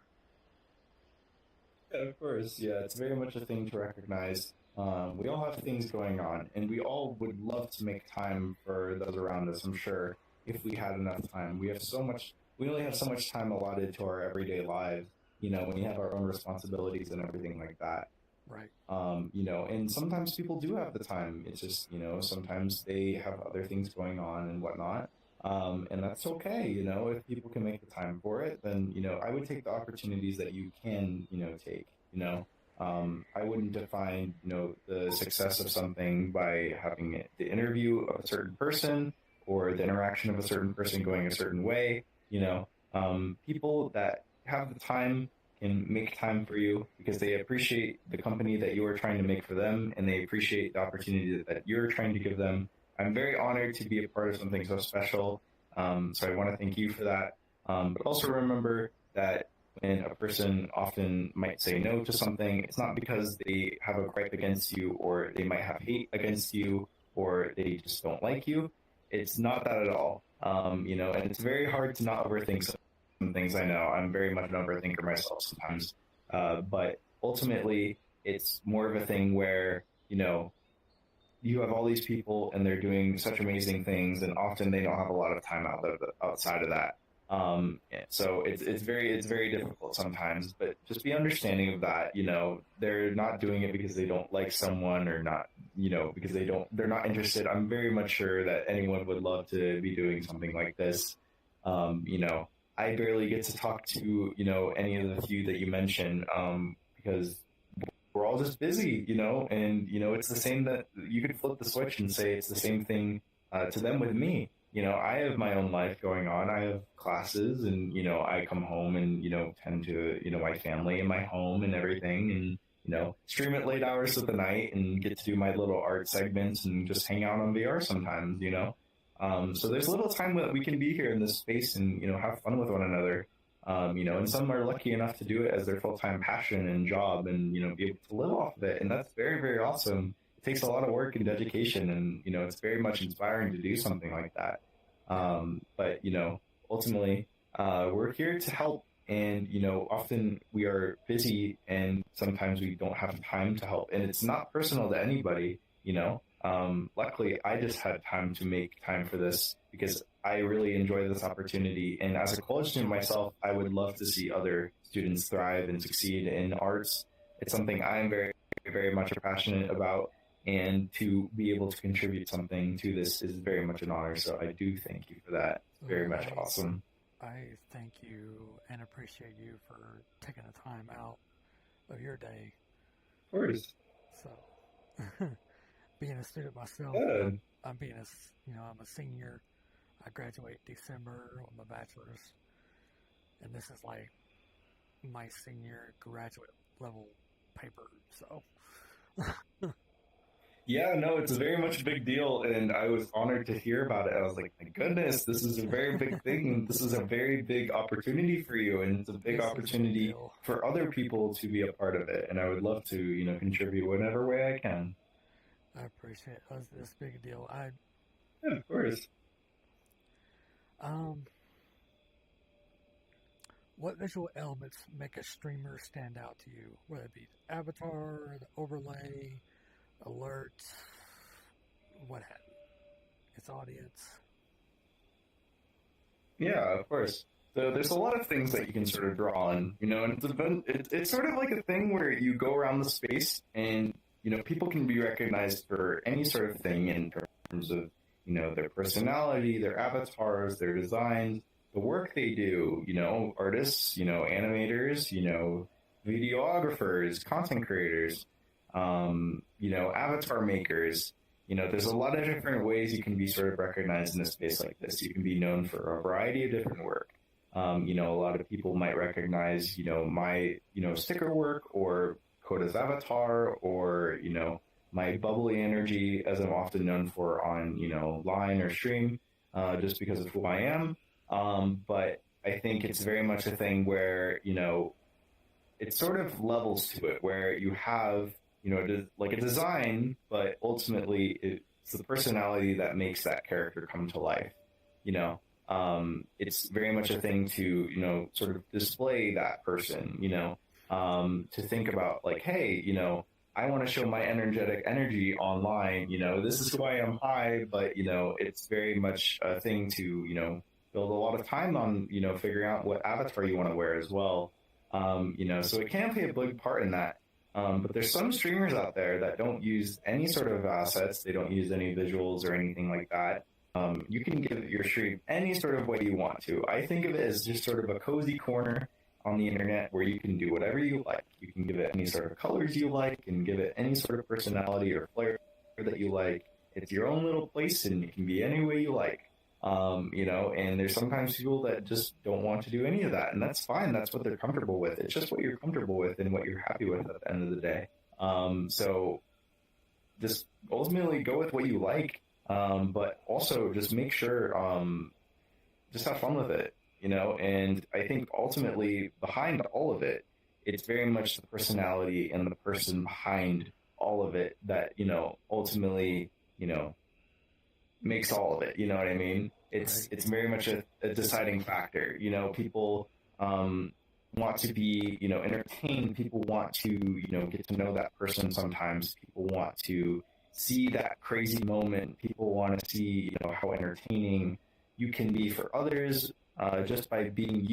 Yeah, of course. Yeah, it's very much a thing to recognize. We all have things going on, and we all would love to make time for those around us, I'm sure, if we had enough time. We only have so much time allotted to our everyday lives, when we have our own responsibilities and everything like that. Right. And sometimes people do have the time. It's just, sometimes they have other things going on and whatnot. And that's okay. If people can make the time for it, then, I would take the opportunities that you can, take, I wouldn't define, the success of something by having the interview of a certain person or the interaction of a certain person going a certain way. People that have the time can make time for you because they appreciate the company that you are trying to make for them, and they appreciate the opportunity that you're trying to give them. I'm very honored to be a part of something so special, so I want to thank you for that. But also remember that when a person often might say no to something, it's not because they have a gripe against you, or they might have hate against you, or they just don't like you. It's not that at all. And it's very hard to not overthink some things. I know I'm very much an overthinker myself sometimes, but ultimately, it's more of a thing where, you have all these people and they're doing such amazing things, and often they don't have a lot of time outside of that. So it's very difficult sometimes, but just be understanding of that. They're not doing it because they don't like someone, or not, because they're not interested. I'm very much sure that anyone would love to be doing something like this. I barely get to talk to, any of the few that you mentioned, because we're all just busy, and, it's the same that you could flip the switch and say it's the same thing to them with me. I have my own life going on. I have classes, and, I come home and, tend to, my family and my home and everything, and, stream at late hours of the night and get to do my little art segments and just hang out on VR sometimes, so there's little time that we can be here in this space and, have fun with one another. And some are lucky enough to do it as their full-time passion and job, and, be able to live off of it. And that's very, very awesome. It takes a lot of work and dedication, and, it's very much inspiring to do something like that. But, ultimately, we're here to help, and, often we are busy and sometimes we don't have time to help, and it's not personal to anybody, luckily I just had time to make time for this because I really enjoy this opportunity. And as a college student myself, I would love to see other students thrive and succeed in arts. It's something I'm very, very much passionate about, and to be able to contribute something to this is very much an honor. So I do thank you for that. It's very much awesome. I thank you and appreciate you for taking the time out of your day. Of course. So, being a student myself, Good. I'm a senior. I graduate December with my bachelor's, and this is like my senior graduate level paper. So, yeah, no, it's very much a big deal, and I was honored to hear about it. I was like, my goodness, this is a very big thing. This is a very big opportunity for you, and it's a big opportunity for other people to be a part of it. And I would love to, contribute whatever way I can. I appreciate it. That's a big deal. Yeah, of course. What visual elements make a streamer stand out to you? Whether it be the avatar, the overlay, alert, what have you? Its audience. Yeah, of course. So there's a lot of things that you can sort of draw on, and it's sort of like a thing where you go around the space and, people can be recognized for any sort of thing in terms of, their personality, their avatars, their designs, the work they do, artists, animators, videographers, content creators, avatar makers. There's a lot of different ways you can be sort of recognized in a space like this. You can be known for a variety of different work. A lot of people might recognize, my, sticker work, or Koda's avatar, or, my bubbly energy, as I'm often known for on, line or stream, just because of who I am. But I think it's very much a thing where, it sort of levels to it, where you have, like a design, but ultimately it's the personality that makes that character come to life. It's very much a thing to, sort of display that person, to think about like, hey, I want to show my energetic energy online, this is who I am, hi, but, it's very much a thing to, build a lot of time on, figuring out what avatar you want to wear as well. So it can play a big part in that. But there's some streamers out there that don't use any sort of assets. They don't use any visuals or anything like that. You can give your stream any sort of way you want to. I think of it as just sort of a cozy corner on the internet where you can do whatever you like. You can give it any sort of colors you like, and give it any sort of personality or flair that you like. It's your own little place, and it can be any way you like. And there's sometimes people that just don't want to do any of that, and that's fine. That's what they're comfortable with. It's just what you're comfortable with and what you're happy with at the end of the day. So just ultimately go with what you like, but also just make sure, just have fun with it, and I think ultimately behind all of it, it's very much the personality and the person behind all of it that, ultimately, makes all of it. You know what I mean? It's very much a deciding factor. People, want to be, entertained. People want to, get to know that person sometimes. People want to see that crazy moment. People want to see, how entertaining you can be for others just by being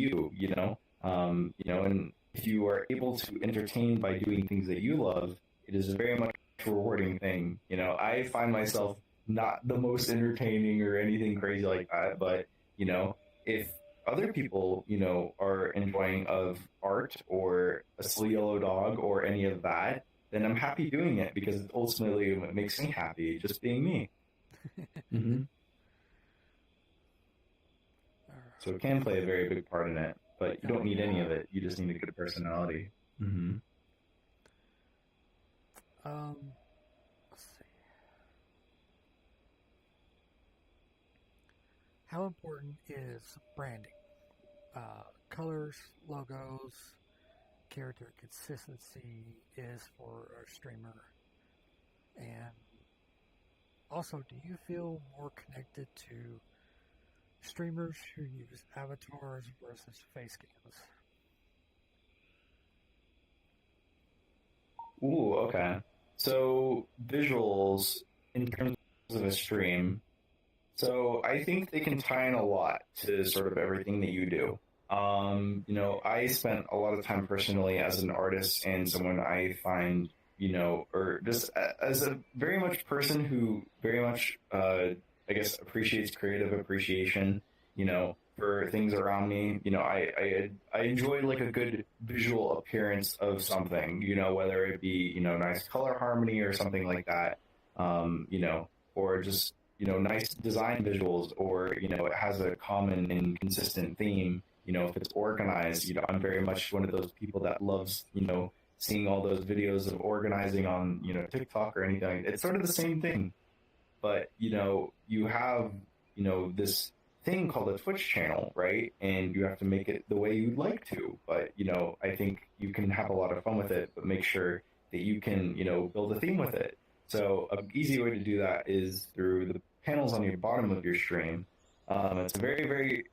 and if you are able to entertain by doing things that you love, it is a very much rewarding thing. I find myself not the most entertaining or anything crazy like that, but, if other people, are enjoying of art or a silly yellow dog or any of that, then I'm happy doing it because ultimately it makes me happy just being me. Mm-hmm. So it can play a very big part in it, but you don't need any of it. You just need a good personality. Mm-hmm. Let's see. How important is branding? Colors, logos, character consistency is for a streamer. And also, do you feel more connected to streamers who use avatars versus face cams? Ooh, okay. So visuals in terms of a stream. So I think they can tie in a lot to sort of everything that you do. I spent a lot of time personally as an artist and someone I find, or just as a very much person who very much, I guess, appreciates creative appreciation, for things around me. I enjoy like a good visual appearance of something, whether it be, nice color harmony or something like that, or just, nice design visuals, or, it has a common and consistent theme. If it's organized, I'm very much one of those people that loves, seeing all those videos of organizing on, TikTok or anything. It's sort of the same thing, but, you have, this thing called a Twitch channel, right? And you have to make it the way you'd like to. But, I think you can have a lot of fun with it, but make sure that you can, build a theme with it. So an easy way to do that is through the panels on your bottom of your stream. It's a very, very,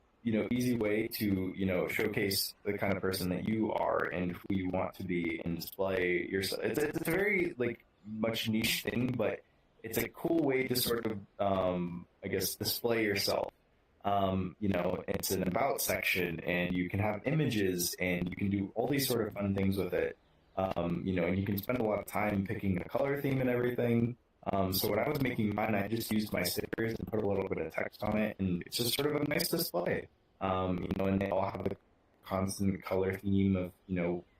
easy way to, showcase the kind of person that you are and who you want to be and display yourself. It's a very, like, much niche thing, but it's a cool way to sort of, I guess, display yourself. It's an about section, and you can have images, and you can do all these sort of fun things with it. And you can spend a lot of time picking a color theme and everything. So when I was making mine, I just used my stickers and put a little bit of text on it, and it's just sort of a nice display. And they all have the constant color theme of,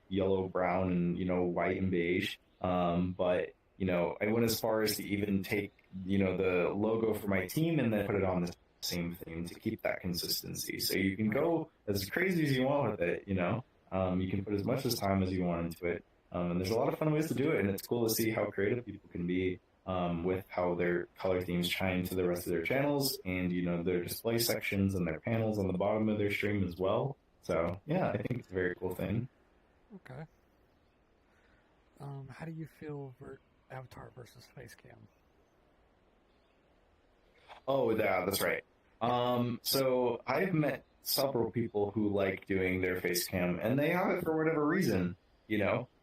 yellow, brown, and, white and beige. But, I went as far as to even take, the logo for my team and then put it on the same theme to keep that consistency. So you can go as crazy as you want with it, you can put as much as time as you want into it. And there's a lot of fun ways to do it, and it's cool to see how creative people can be with how their color themes shine to the rest of their channels and, their display sections and their panels on the bottom of their stream as well. So, yeah, I think it's a very cool thing. Okay. How do you feel avatar versus face cam? Oh, yeah, that's right. So I've met several people who like doing their face cam, and they have it for whatever reason,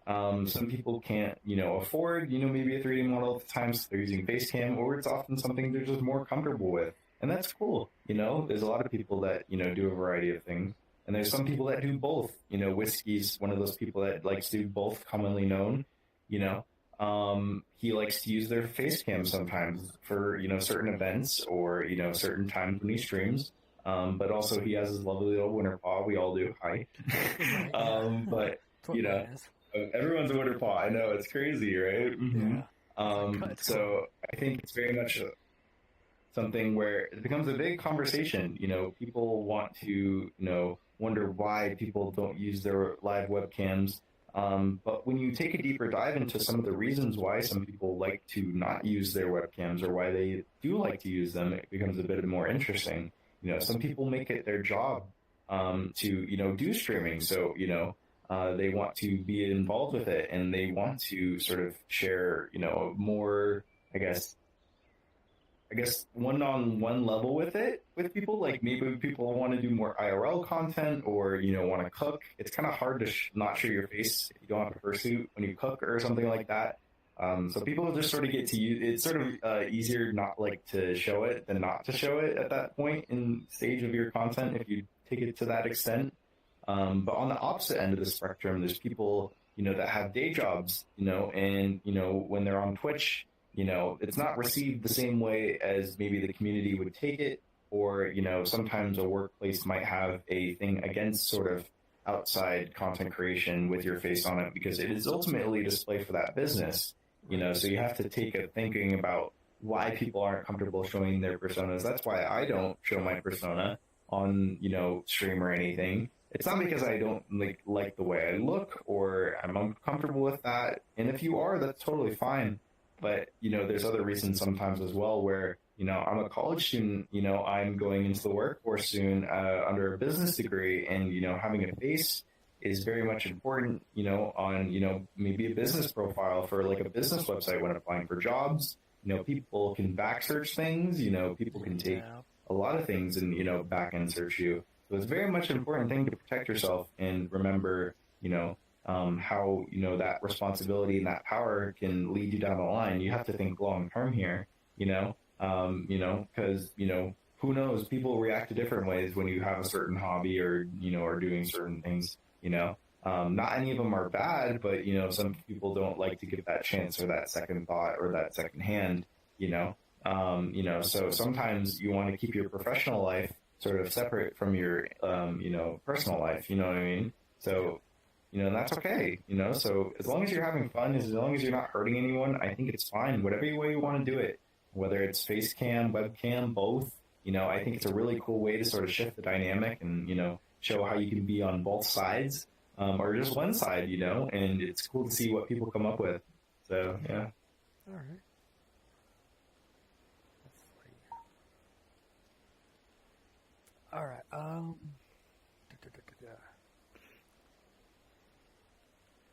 Some people can't, afford, maybe a 3D model at the time, so they're using face cam, or it's often something they're just more comfortable with. And that's cool, There's a lot of people that, do a variety of things. And there's some people that do both. Whiskey's one of those people that likes to do both, commonly known, he likes to use their face cam sometimes for, certain events or, certain times when he streams. But also he has his lovely little winter paw. We all do. Hi. But, everyone's a winter paw. I know, it's crazy, right? Mm-hmm. Yeah. So I think it's very much something where it becomes a big conversation. People want to, wonder why people don't use their live webcams. But when you take a deeper dive into some of the reasons why some people like to not use their webcams or why they do like to use them, it becomes a bit more interesting. Some people make it their job to, do streaming. So, they want to be involved with it, and they want to sort of share, more, I guess, I guess, one-on-one level with it with people. Like maybe people want to do more IRL content or, want to cook. It's kind of hard to not show your face if you don't have a fursuit when you cook or something like that. So people just sort of get to use it's sort of easier not like to show it than not to show it at that point in stage of your content if you take it to that extent. But on the opposite end of the spectrum, there's people, that have day jobs, and, when they're on Twitch, it's not received the same way as maybe the community would take it, or, sometimes a workplace might have a thing against sort of outside content creation with your face on it because it is ultimately a display for that business, so you have to take a thinking about why people aren't comfortable showing their personas. That's why I don't show my persona on, stream or anything. It's not because I don't like the way I look or I'm uncomfortable with that. And if you are, that's totally fine. But, there's other reasons sometimes as well where, I'm a college student, I'm going into the workforce soon under a business degree and, having a face is very much important, on, maybe a business profile for like a business website when applying for jobs. People can back search things, people can take a lot of things and, back end search you. So it's very much an important thing to protect yourself and remember, how, that responsibility and that power can lead you down the line. You have to think long term here, because, who knows, people react to different ways when you have a certain hobby or, are doing certain things, not any of them are bad, but, some people don't like to get that chance or that second thought or that second hand, so sometimes you want to keep your professional life sort of separate from your, personal life, you know what I mean? So, and that's okay, so as long as you're having fun, as long as you're not hurting anyone, I think it's fine, whatever way you want to do it, whether it's face cam, webcam, both, I think it's a really cool way to sort of shift the dynamic and, show how you can be on both sides, or just one side, and it's cool to see what people come up with. So, yeah. All right. All right.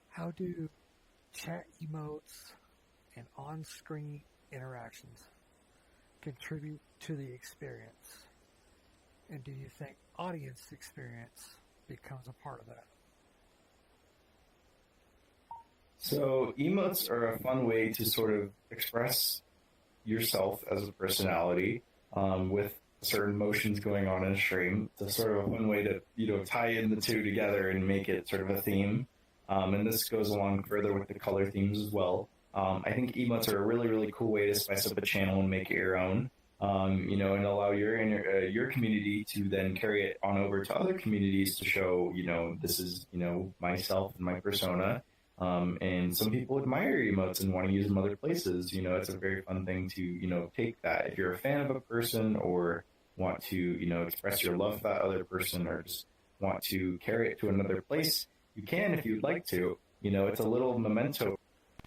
How do chat emotes and on-screen interactions contribute to the experience? And do you think audience experience becomes a part of that? So emotes are a fun way to sort of express yourself as a personality with certain motions going on in a stream. It's a sort of a fun way to, tie in the two together and make it sort of a theme. And this goes along further with the color themes as well. I think emotes are a really, really cool way to spice up a channel and make it your own, and allow your community to then carry it on over to other communities to show, this is, myself and my persona. And some people admire emotes and want to use them other places. It's a very fun thing to, take that. If you're a fan of a person or want to, express your love for that other person or just want to carry it to another place, you can if you'd like to. It's a little memento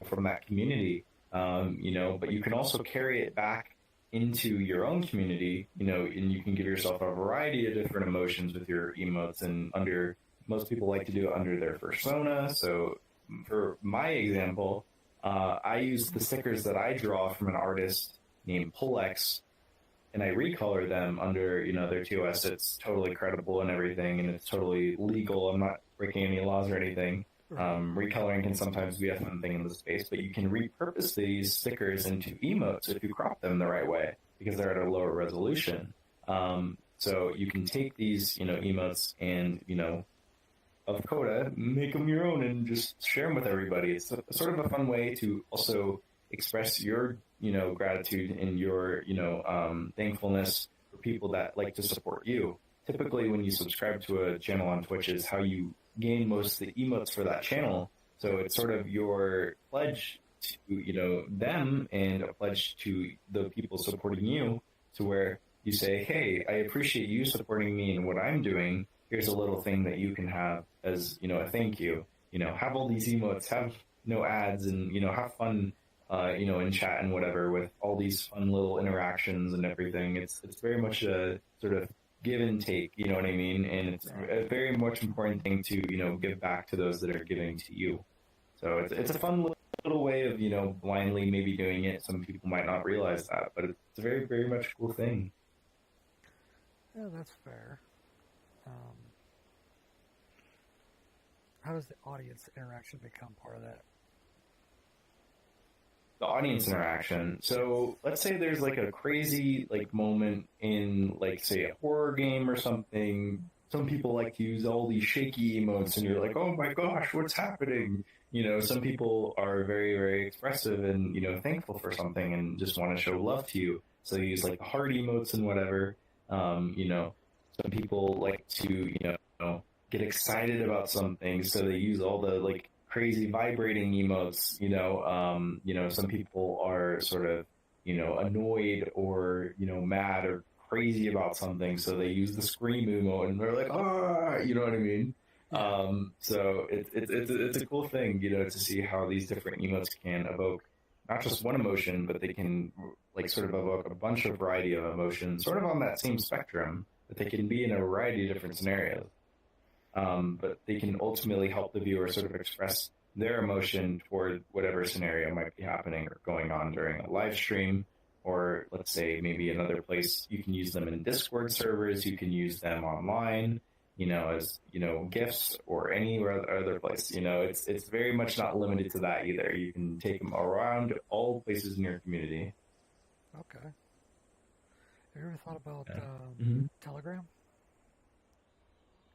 from that community, but you can also carry it back into your own community, and you can give yourself a variety of different emotions with your emotes. And most people like to do it under their persona. So for my example, I use the stickers that I draw from an artist named Polex, and I recolor them under, their TOS. It's totally credible and everything, and it's totally legal. I'm not breaking any laws or anything. Recoloring can sometimes be a fun thing in the space, but you can repurpose these stickers into emotes if you crop them the right way, because they're at a lower resolution. So you can take these, emotes and, of Koda, make them your own and just share them with everybody. It's sort of a fun way to also express your, gratitude and your, thankfulness for people that like to support you. Typically, when you subscribe to a channel on Twitch is how you gain most of the emotes for that channel. So it's sort of your pledge to, them and a pledge to the people supporting you, to where you say, hey, I appreciate you supporting me and what I'm doing. Here's a little thing that you can have as, a thank you. Have all these emotes, have no ads, and, have fun, in chat and whatever with all these fun little interactions and everything. It's very much a sort of give and take, you know what I mean? And it's a very much important thing to, give back to those that are giving to you. So it's a fun little little way of, blindly maybe doing it. Some people might not realize that, but it's a very, very much cool thing. Yeah, that's fair. Um, how does the audience interaction become part of that? The audience interaction. So let's say there's like a crazy like moment in like say a horror game or something. Some people like to use all these shaky emotes and you're like, oh my gosh, what's happening? Some people are very, very expressive and, thankful for something and just want to show love to you. So they use like the heart emotes and whatever. Some people like to, get excited about something. So they use all the like crazy vibrating emotes. Some people are sort of, annoyed or, mad or crazy about something. So they use the scream emote and they're like, ah, you know what I mean? So it's a cool thing, to see how these different emotes can evoke not just one emotion, but they can like sort of evoke a bunch of variety of emotions, sort of on that same spectrum, but they can be in a variety of different scenarios. But they can ultimately help the viewer sort of express their emotion toward whatever scenario might be happening or going on during a live stream, or let's say maybe another place. You can use them in Discord servers, you can use them online, as, GIFs or anywhere other place. It's very much not limited to that either. You can take them around all places in your community. Okay. Have you ever thought about Telegram?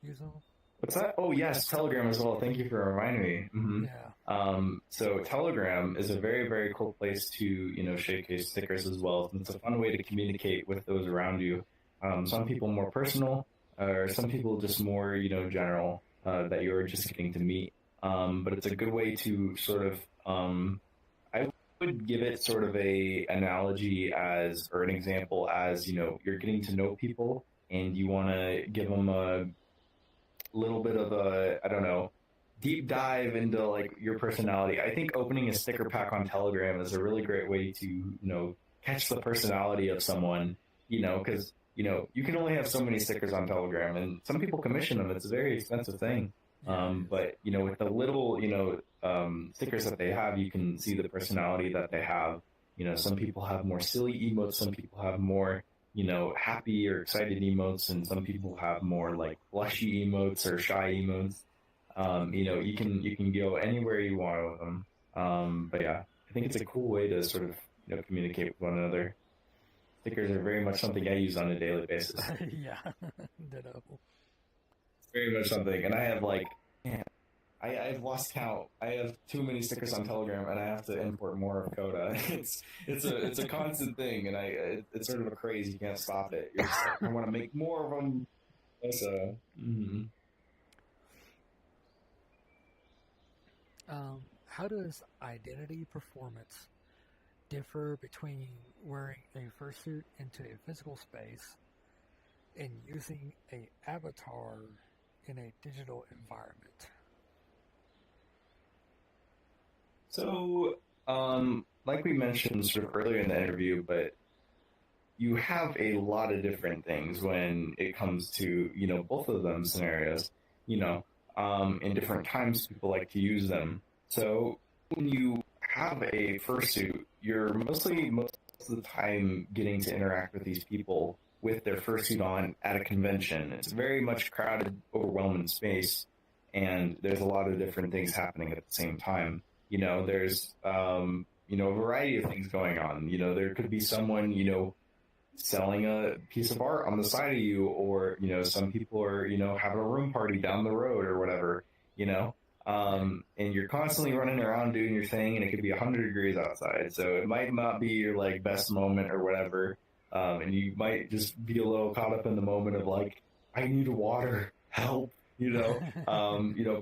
Use them? What's that? Oh, yes, Telegram as well. Thank you for reminding me. Mm-hmm. Yeah. So Telegram is a very, very cool place to, showcase stickers as well. It's a fun way to communicate with those around you. Some people more personal, or some people just more, general, that you're just getting to meet. But it's a good way to sort of, I would give it sort of a analogy as, or an example as, you're getting to know people and you want to give them a little bit of a, I don't know, deep dive into like your personality. I think opening a sticker pack on Telegram is a really great way to, catch the personality of someone, because, you can only have so many stickers on Telegram and some people commission them. It's a very expensive thing. But, with the little, stickers that they have, you can see the personality that they have. Some people have more silly emotes. Some people have more, happy or excited emotes, and some people have more like blushy emotes or shy emotes. You can go anywhere you want with them. But yeah, I think it's a cool way to sort of, communicate with one another. Stickers are very much something I use on a daily basis. Yeah. Ditto. It's very much something, and I have like, man, I've lost count. I have too many stickers on Telegram, and I have to import more of Koda. It's a constant thing, and it's sort of a craze. You can't stop it. You're just like, I want to make more of them. So, how does identity performance differ between wearing a fursuit into a physical space and using a avatar in a digital environment? So, like we mentioned sort of earlier in the interview, but you have a lot of different things when it comes to, both of them scenarios, in different times people like to use them. So when you have a fursuit, you're most of the time getting to interact with these people with their fursuit on at a convention. It's very much crowded, overwhelming space, and there's a lot of different things happening at the same time. There's, a variety of things going on. There could be someone, selling a piece of art on the side of you, or, some people are, having a room party down the road or whatever, and you're constantly running around doing your thing, and it could be 100 degrees outside. So it might not be your like best moment or whatever. And you might just be a little caught up in the moment of like, I need water, help,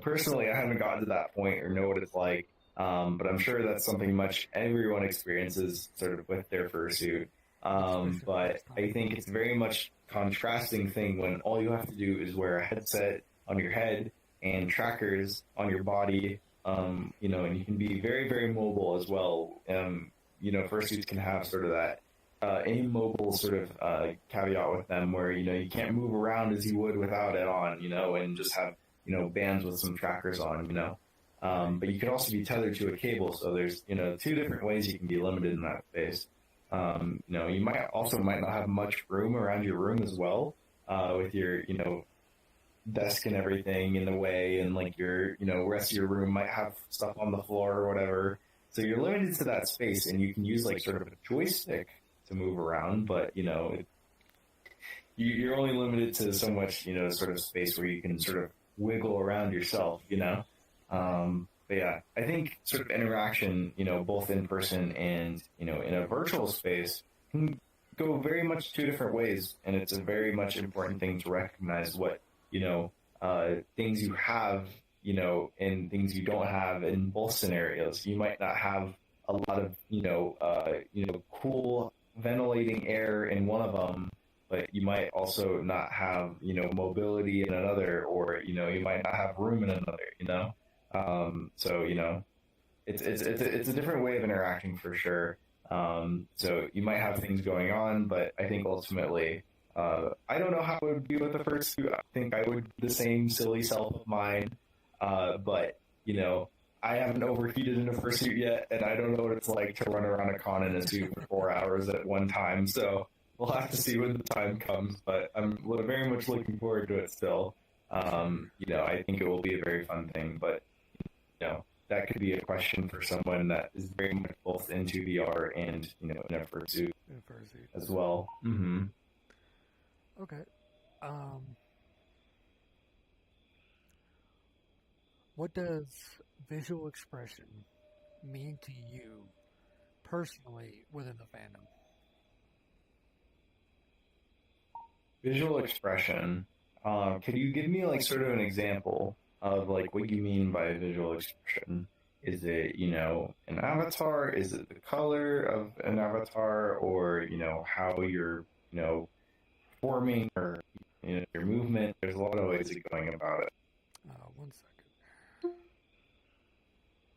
personally, I haven't gotten to that point or know what it's like. But I'm sure that's something much everyone experiences sort of with their fursuit. But I think it's very much contrasting thing when all you have to do is wear a headset on your head and trackers on your body, and you can be very, very mobile as well. Fursuits can have sort of that immobile sort of caveat with them where, you can't move around as you would without it on, and just have, bands with some trackers on, But you can also be tethered to a cable, so there's, two different ways you can be limited in that space. You might not have much room around your room as well, with your, desk and everything in the way, and like your, rest of your room might have stuff on the floor or whatever. So you're limited to that space, and you can use like sort of a joystick to move around, but you're only limited to so much, sort of space where you can sort of wiggle around yourself, But yeah, I think sort of interaction, both in person and, in a virtual space can go very much two different ways. And it's a very much important thing to recognize what, things you have, and things you don't have in both scenarios. You might not have a lot of, cool ventilating air in one of them, but you might also not have, mobility in another, or, you might not have room in another, So, it's a different way of interacting for sure. So you might have things going on, but I think ultimately, I don't know how I would be with the first two. I think I would be the same silly self of mine. But, I haven't overheated in a fursuit yet, and I don't know what it's like to run around a con in a suit for 4 hours at one time. So we'll have to see when the time comes, but I'm very much looking forward to it still. I think it will be a very fun thing, but, that could be a question for someone that is very much both into VR and, in a fursuit as well. Mm-hmm. Okay. What does visual expression mean to you personally within the fandom? Visual expression. Could you give me like sort of an example of like what you mean by visual expression? Is it, an avatar? Is it the color of an avatar, or, how you're, forming, or, your movement? There's a lot of ways of going about it. 1 second.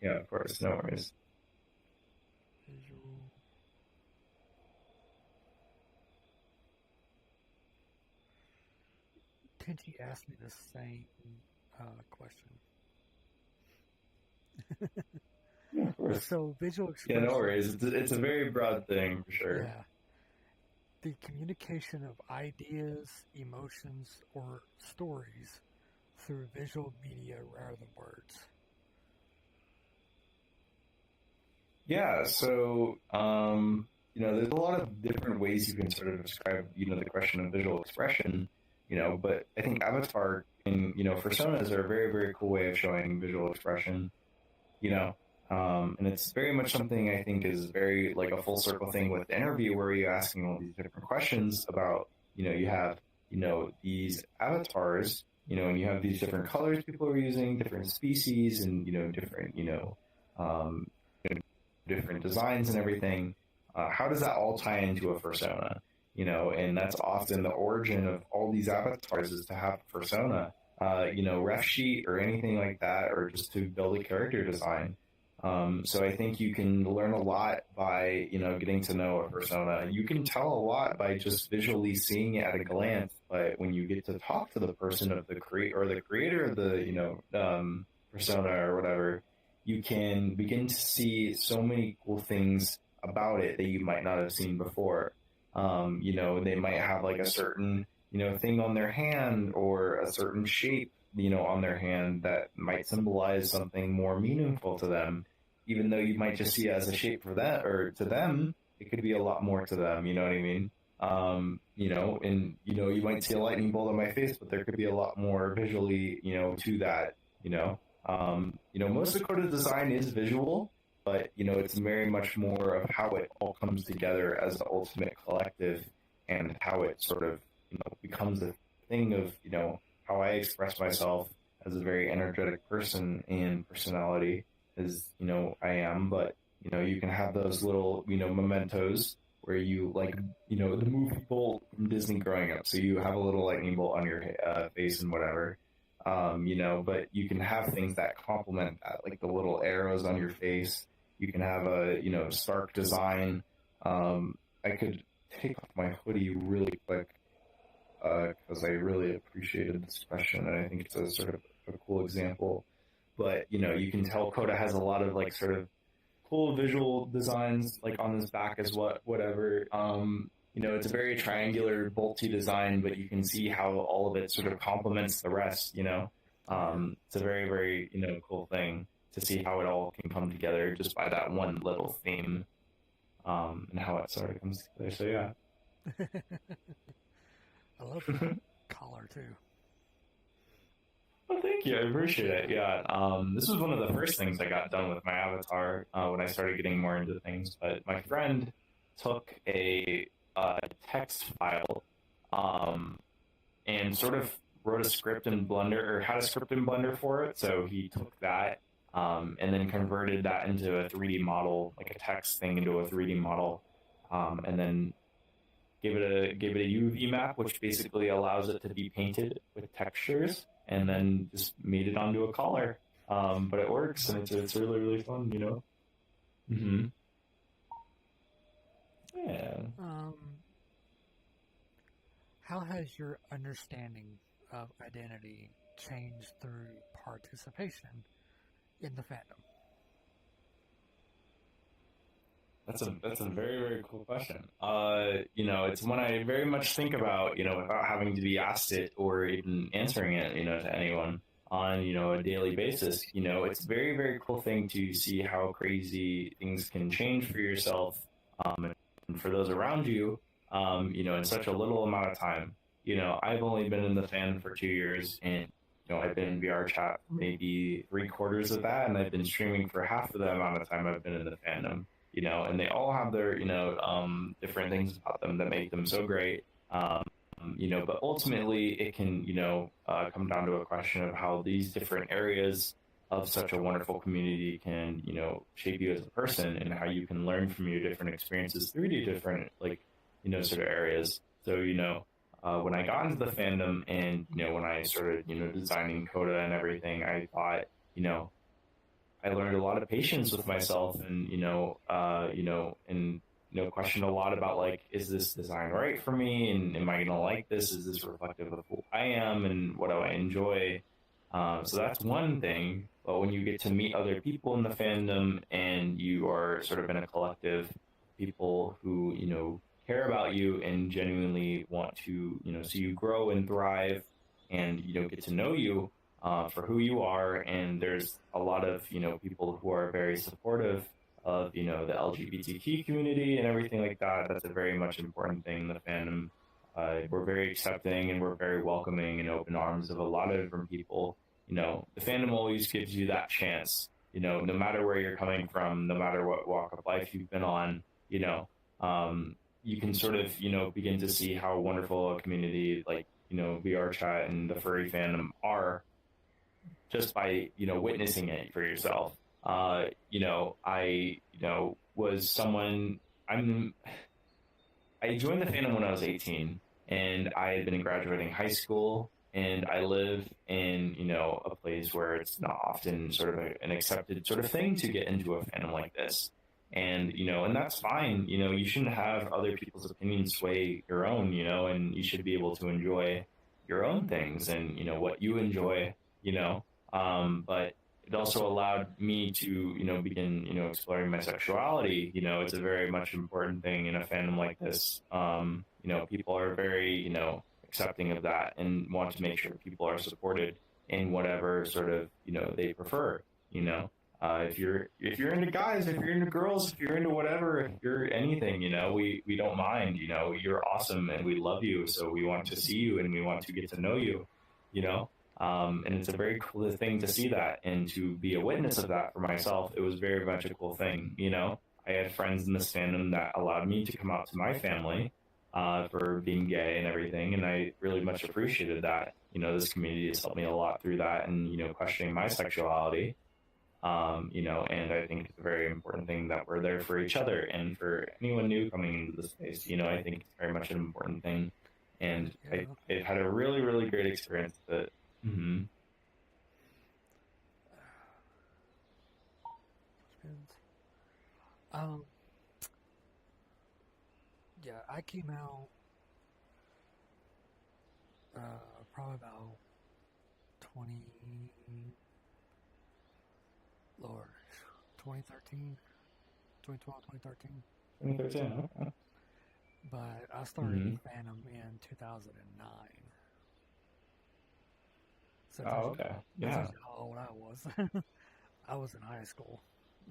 Yeah, of course, no worries. Visual. Tenchi asked me the same question. Yeah, of course. So visual expression. Yeah, no worries. It's a very broad thing for sure. Yeah. The communication of ideas, emotions, or stories through visual media rather than words. Yeah, so, there's a lot of different ways you can sort of describe, the question of visual expression, but I think Avatar and, personas are a very, very cool way of showing visual expression, and it's very much something I think is very like a full circle thing with the interview, where you're asking all these different questions about, you have, these avatars, and you have these different colors people are using, different species, and, different, different designs and everything. How does that all tie into a persona? And that's often the origin of all these avatars, is to have a persona, ref sheet or anything like that, or just to build a character design. So I think you can learn a lot by, getting to know a persona. You can tell a lot by just visually seeing it at a glance, but when you get to talk to the person of the creator of the, persona or whatever, you can begin to see so many cool things about it that you might not have seen before. They might have like a certain, thing on their hand, or a certain shape, on their hand that might symbolize something more meaningful to them, even though you might just see it as a shape for that, or to them, it could be a lot more to them. You know what I mean? And, you might see a lightning bolt on my face, but there could be a lot more visually, to that, most of Koda design is visual, but, it's very much more of how it all comes together as the ultimate collective, and how it sort of, becomes a thing of, how I express myself as a very energetic person and personality, as, I am. But, you can have those little, mementos where you, like, the movie bolt from Disney growing up. So you have a little lightning bolt on your face and whatever. But you can have things that complement that, like the little arrows on your face. You can have a, Stark design. I could take off my hoodie really quick, because I really appreciated this question, and I think it's a sort of a cool example. but you can tell Koda has a lot of like sort of cool visual designs like on his back as whatever. It's a very triangular, bolty design, but you can see how all of it sort of complements the rest. It's a very, very cool thing to see how it all can come together just by that one little theme, and how it sort of comes together. So yeah. I love that collar too. Well, thank you. I appreciate it. Yeah. This was one of the first things I got done with my avatar when I started getting more into things. But my friend took a text file and sort of wrote a script in Blender, or had a script in Blender for it. So he took that and then converted that into a 3D model, like a text thing into a 3D model, and then gave it a UV map, which basically allows it to be painted with textures, and then just made it onto a collar. But it works, and it's really, really fun, Mm-hmm. Yeah. How has your understanding of identity changed through participation in the fandom? That's a very, very cool question. It's one I very much think about, without having to be asked it or even answering it, to anyone on, a daily basis. It's a very, very cool thing to see how crazy things can change for yourself, and for those around you, in such a little amount of time. I've only been in the fan for 2 years, and I've been in VR chat for maybe 3/4 of that, and I've been streaming for half of the amount of time I've been in the fandom. And they all have their, different things about them that make them so great. But ultimately it can, come down to a question of how these different areas of such a wonderful community can, shape you as a person, and how you can learn from your different experiences through the different, sort of areas. So, when I got into the fandom and, when I started, designing Koda and everything, I thought, I learned a lot of patience with myself, and questioned a lot about, like, is this design right for me, and am I gonna like this? Is this reflective of who I am, and what do I enjoy? So that's one thing. But when you get to meet other people in the fandom, and you are sort of in a collective, people who care about you and genuinely want to see you grow and thrive, and get to know you for who you are. And there's a lot of people who are very supportive of the LGBTQ community and everything like that. That's a very much important thing in the fandom. We're very accepting, and we're very welcoming and open arms of a lot of different people. The fandom always gives you that chance, no matter where you're coming from, no matter what walk of life you've been on. You can sort of begin to see how wonderful a community like VR chat and the furry fandom are, just by witnessing it for yourself. I was someone. I joined the fandom when I was 18, and I had been graduating high school, and I live in a place where it's not often sort of an accepted sort of thing to get into a fandom like this. And and that's fine. You shouldn't have other people's opinions sway your own. And you should be able to enjoy your own things and what you enjoy. But it also allowed me to begin exploring my sexuality. It's a very much important thing in a fandom like this. People are very accepting of that, and want to make sure people are supported in whatever sort of they prefer. If you're into guys, if you're into girls, if you're into whatever, if you're anything, we don't mind. You're awesome, and we love you. So we want to see you, and we want to get to know you. And it's a very cool thing to see that, and to be a witness of that for myself. It was very much a cool thing. I had friends in this fandom that allowed me to come out to my family for being gay and everything, and I really much appreciated that. This community has helped me a lot through that, and questioning my sexuality. And I think it's a very important thing that we're there for each other, and for anyone new coming into the space. I think it's very much an important thing, and I've had a really, really great experience with it. Mm-hmm. Yeah, I came out probably about Lord, 2013, 2012, 2013. 2013. Okay. But I started fandom in 2009. So Oh, okay. that Yeah. tells you how old I was. I was in high school.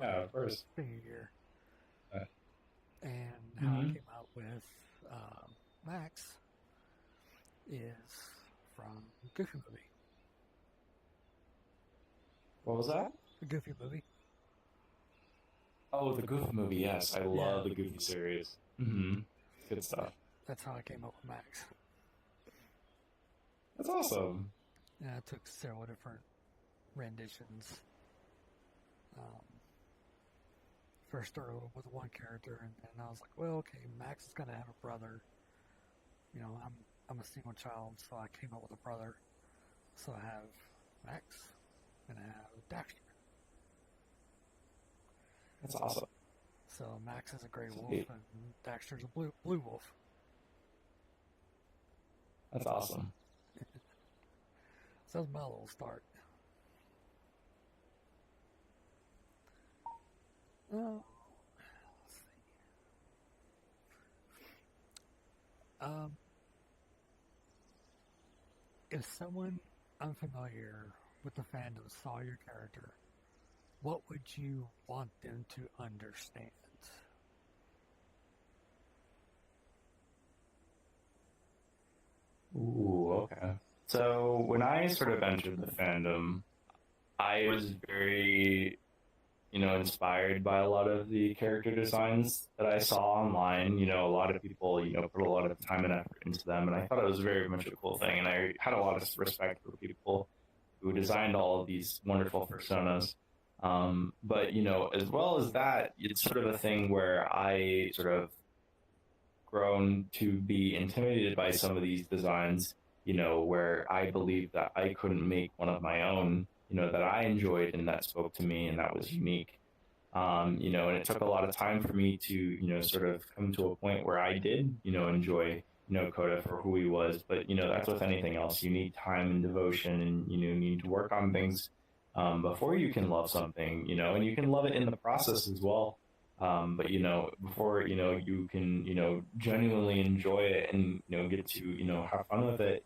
Yeah, of course. Senior year. And how I Mm-hmm. came out with Max is from Goofy Movie. What was that? The Goofy Movie. Oh, the Goofy movie. Yes, I love the Goofy series. Mm-hmm. Good stuff. That's how I came up with Max. That's awesome. And I took several different renditions. First started with one character, and then I was like, well, okay, Max is gonna have a brother. You know, I'm a single child, so I came up with a brother. So I have Max, and I have Daxter. That's awesome. So Max is a gray wolf, and Daxter's a blue wolf. That's awesome. So that's my little start. Let's see. If someone unfamiliar with the fandom saw your character, what would you want them to understand? Ooh, okay. So when I sort of entered the fandom, I was very, inspired by a lot of the character designs that I saw online. A lot of people, put a lot of time and effort into them, and I thought it was very much a cool thing. And I had a lot of respect for people who designed all of these wonderful personas. But, as well as that, it's sort of a thing where I sort of grown to be intimidated by some of these designs, where I believed that I couldn't make one of my own, that I enjoyed and that spoke to me and that was unique. And it took a lot of time for me to, sort of come to a point where I did, enjoy, Koda for who he was. But, that's with anything else. You need time and devotion, and, you need to work on things before you can love something, and you can love it in the process as well. But, before, you can, genuinely enjoy it and, get to, have fun with it,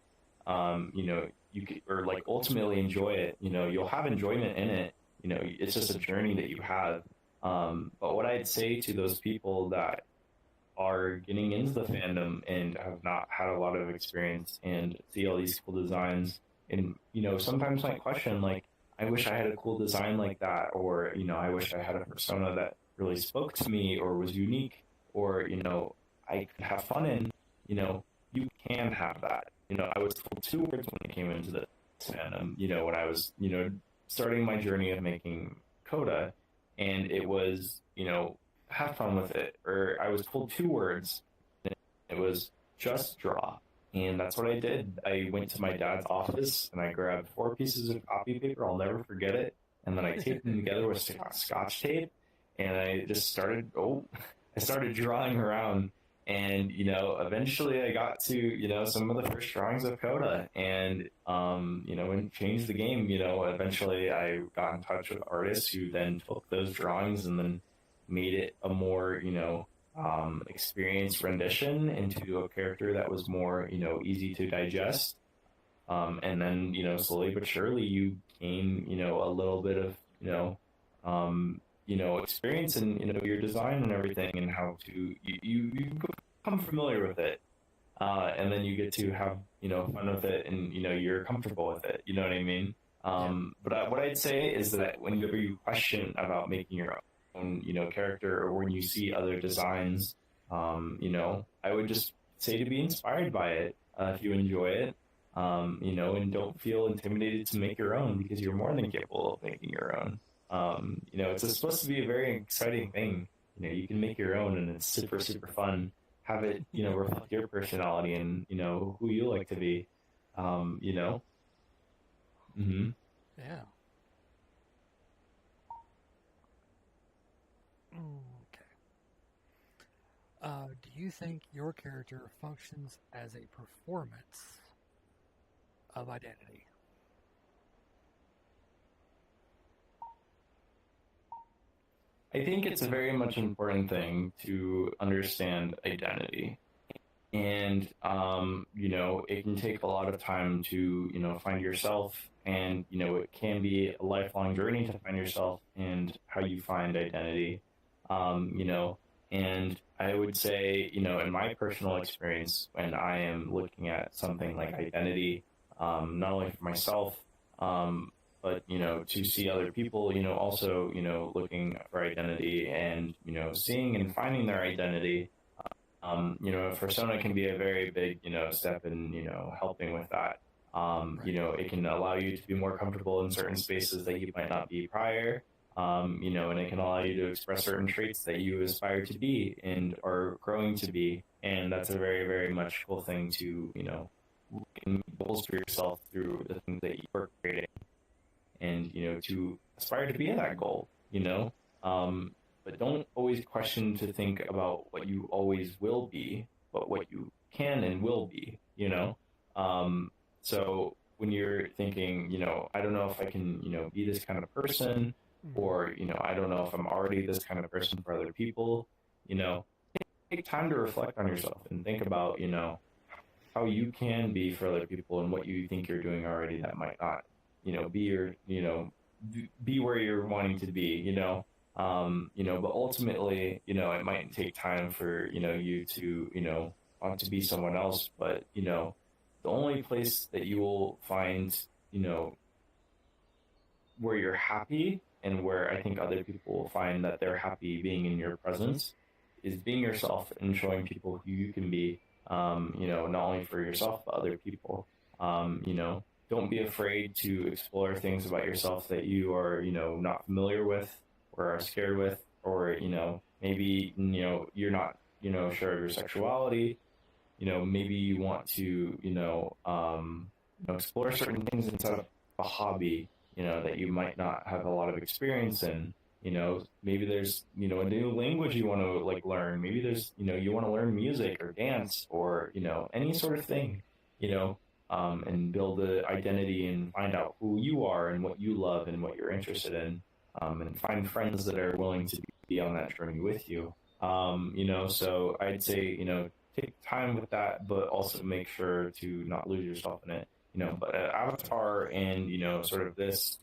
you could, or like ultimately enjoy it, you'll have enjoyment in it. It's just a journey that you have. But what I'd say to those people that are getting into the fandom and have not had a lot of experience and see all these cool designs and, sometimes might question, like, I wish I had a cool design like that, or, I wish I had a persona that really spoke to me or was unique, or, I could have fun in, you can have that. I was told 2 words when I came into the fandom, when I was, starting my journey of making Koda, and it was, have fun with it. Or I was told 2 words. It was just draw. And that's what I did. I went to my dad's office and I grabbed 4 pieces of copy paper. I'll never forget it. And then I taped them together with Scotch tape. And I just started, I started drawing around. And, eventually I got to, some of the first drawings of Koda. And, and changed the game. Eventually I got in touch with artists who then took those drawings and then made it a more, experienced rendition into a character that was more, easy to digest. And then, slowly but surely you gain, a little bit of, experience in, your design and everything, and how to, you become familiar with it. And then you get to have, fun with it, and, you're comfortable with it. You know what I mean? But what I'd say is that whenever you question about making your own, character, or when you see other designs, I would just say to be inspired by it, if you enjoy it, and don't feel intimidated to make your own, because you're more than capable of making your own. It's supposed to be a very exciting thing. You can make your own, and it's super, super fun. Have it, reflect your personality and, who you like to be, Mm-hmm. Yeah. Okay. Do you think your character functions as a performance of identity? I think it's a very much important thing to understand identity. And, it can take a lot of time to, find yourself. And, it can be a lifelong journey to find yourself and how you find identity. And I would say, in my personal experience, when I am looking at something like identity, not only for myself, but, to see other people, also, looking for identity and, seeing and finding their identity, persona can be a very big, step in, helping with that. It can allow you to be more comfortable in certain spaces that you might not be prior, and it can allow you to express certain traits that you aspire to be and are growing to be. And that's a very, very much cool thing to, look and goals for yourself through the things that you are creating and, to aspire to be at that goal, but don't always question to think about what you always will be, but what you can and will be, So when you're thinking, I don't know if I can, be this kind of person, or, I don't know if I'm already this kind of person for other people, take time to reflect on yourself and think about, how you can be for other people and what you think you're doing already that might not, be your, be where you're wanting to be, but ultimately, it might take time for, you to, want to be someone else, but, the only place that you will find, where you're happy and where I think other people will find that they're happy being in your presence is being yourself and showing people who you can be, not only for yourself, but other people. Don't be afraid to explore things about yourself that you are, not familiar with or are scared with, or, maybe, you're not, sure of your sexuality. Maybe you want to, explore certain things inside of a hobby, that you might not have a lot of experience in. Maybe there's, a new language you want to learn. Maybe there's, you want to learn music or dance or, any sort of thing, and build an identity and find out who you are and what you love and what you're interested in, and find friends that are willing to be on that journey with you. So I'd say, take time with that, but also make sure to not lose yourself in it, but Avatar and, sort of this,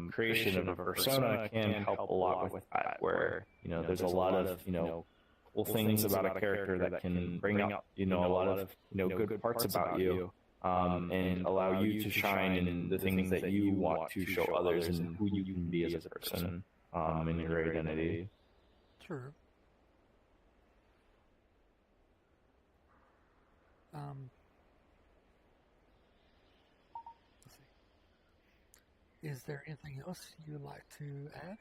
creation of a persona can help a lot with that, where, there's a lot of, cool things about a character that can bring up, a lot of, good parts about you, and allow you to shine in the things that you want to show others and who you can be as a person, in your identity. True. Let's see. Is there anything else you'd like to add?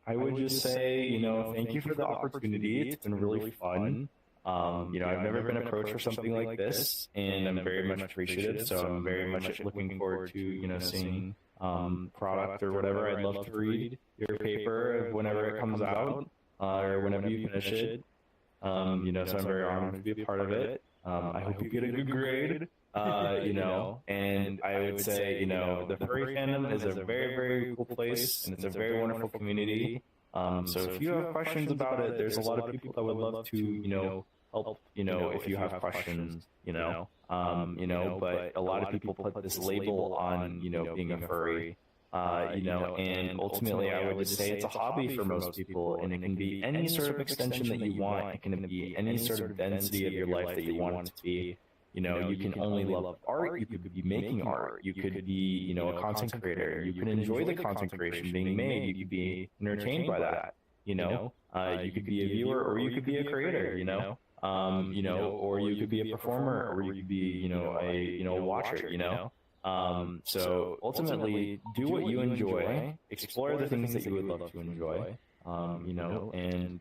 I would just say, thank you for the opportunity. It's been really fun. I've never been approached for something like this, and I'm very much appreciative. So I'm very much looking forward to, seeing product or whatever. I'd love to read your paper whenever it comes out, or whenever you finish it. So I'm very honored to be a part of it. I hope you get a good grade. And I would say, the furry fandom is a very, very cool place, and it's a very wonderful community. So if you have questions about it, there's a lot of people that would love to, help, if you have questions, but a lot of people put this label on, being a furry, and ultimately I would just say it's a hobby for most people, and it can be any sort of extension that you want. It can be any sort of density of your life that you want it to be. You can only love art. You could be making art. You could be, a content creator. You can enjoy the content creation being made. You could be entertained by that. You could be a viewer, or you could be a creator. Or you could be a performer, or you could be, a watcher. So ultimately, do what you enjoy. Explore the things that you would love to enjoy. And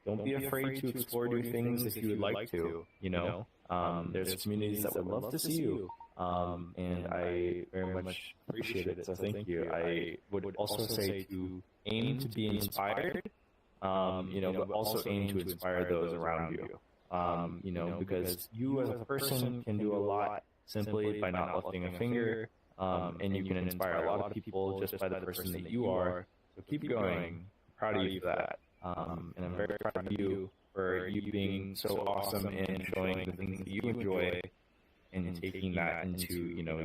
don't be afraid to explore new things if you would like to. There's communities that would love to see you, and I very much appreciate it. So thank you. I would also say to aim to be inspired, but also aim to inspire those around you. Because you as a person can do a lot simply by not lifting a finger, and you can inspire a lot of people just by the person that you are. So keep going. I'm proud of you for that. And I'm very proud of you for you being so awesome and showing the things that you enjoy and taking that into,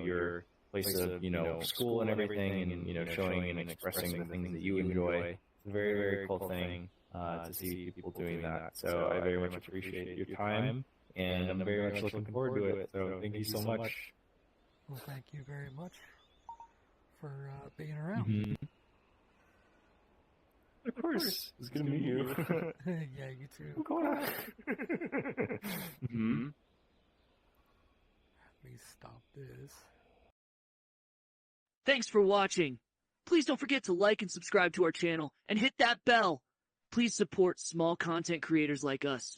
your place of, school and everything, and, showing and expressing the things that you enjoy. It's a very, very cool thing to see people doing that. So I very much appreciate your time, and I'm very much looking forward to it. So thank you so much. Well, thank you very much for being around. Mm-hmm. Of course. It's good to meet you. Yeah, you too. Wolf Koda. Mm-hmm. Let me stop this. Thanks for watching. Please don't forget to like and subscribe to our channel and hit that bell. Please support small content creators like us.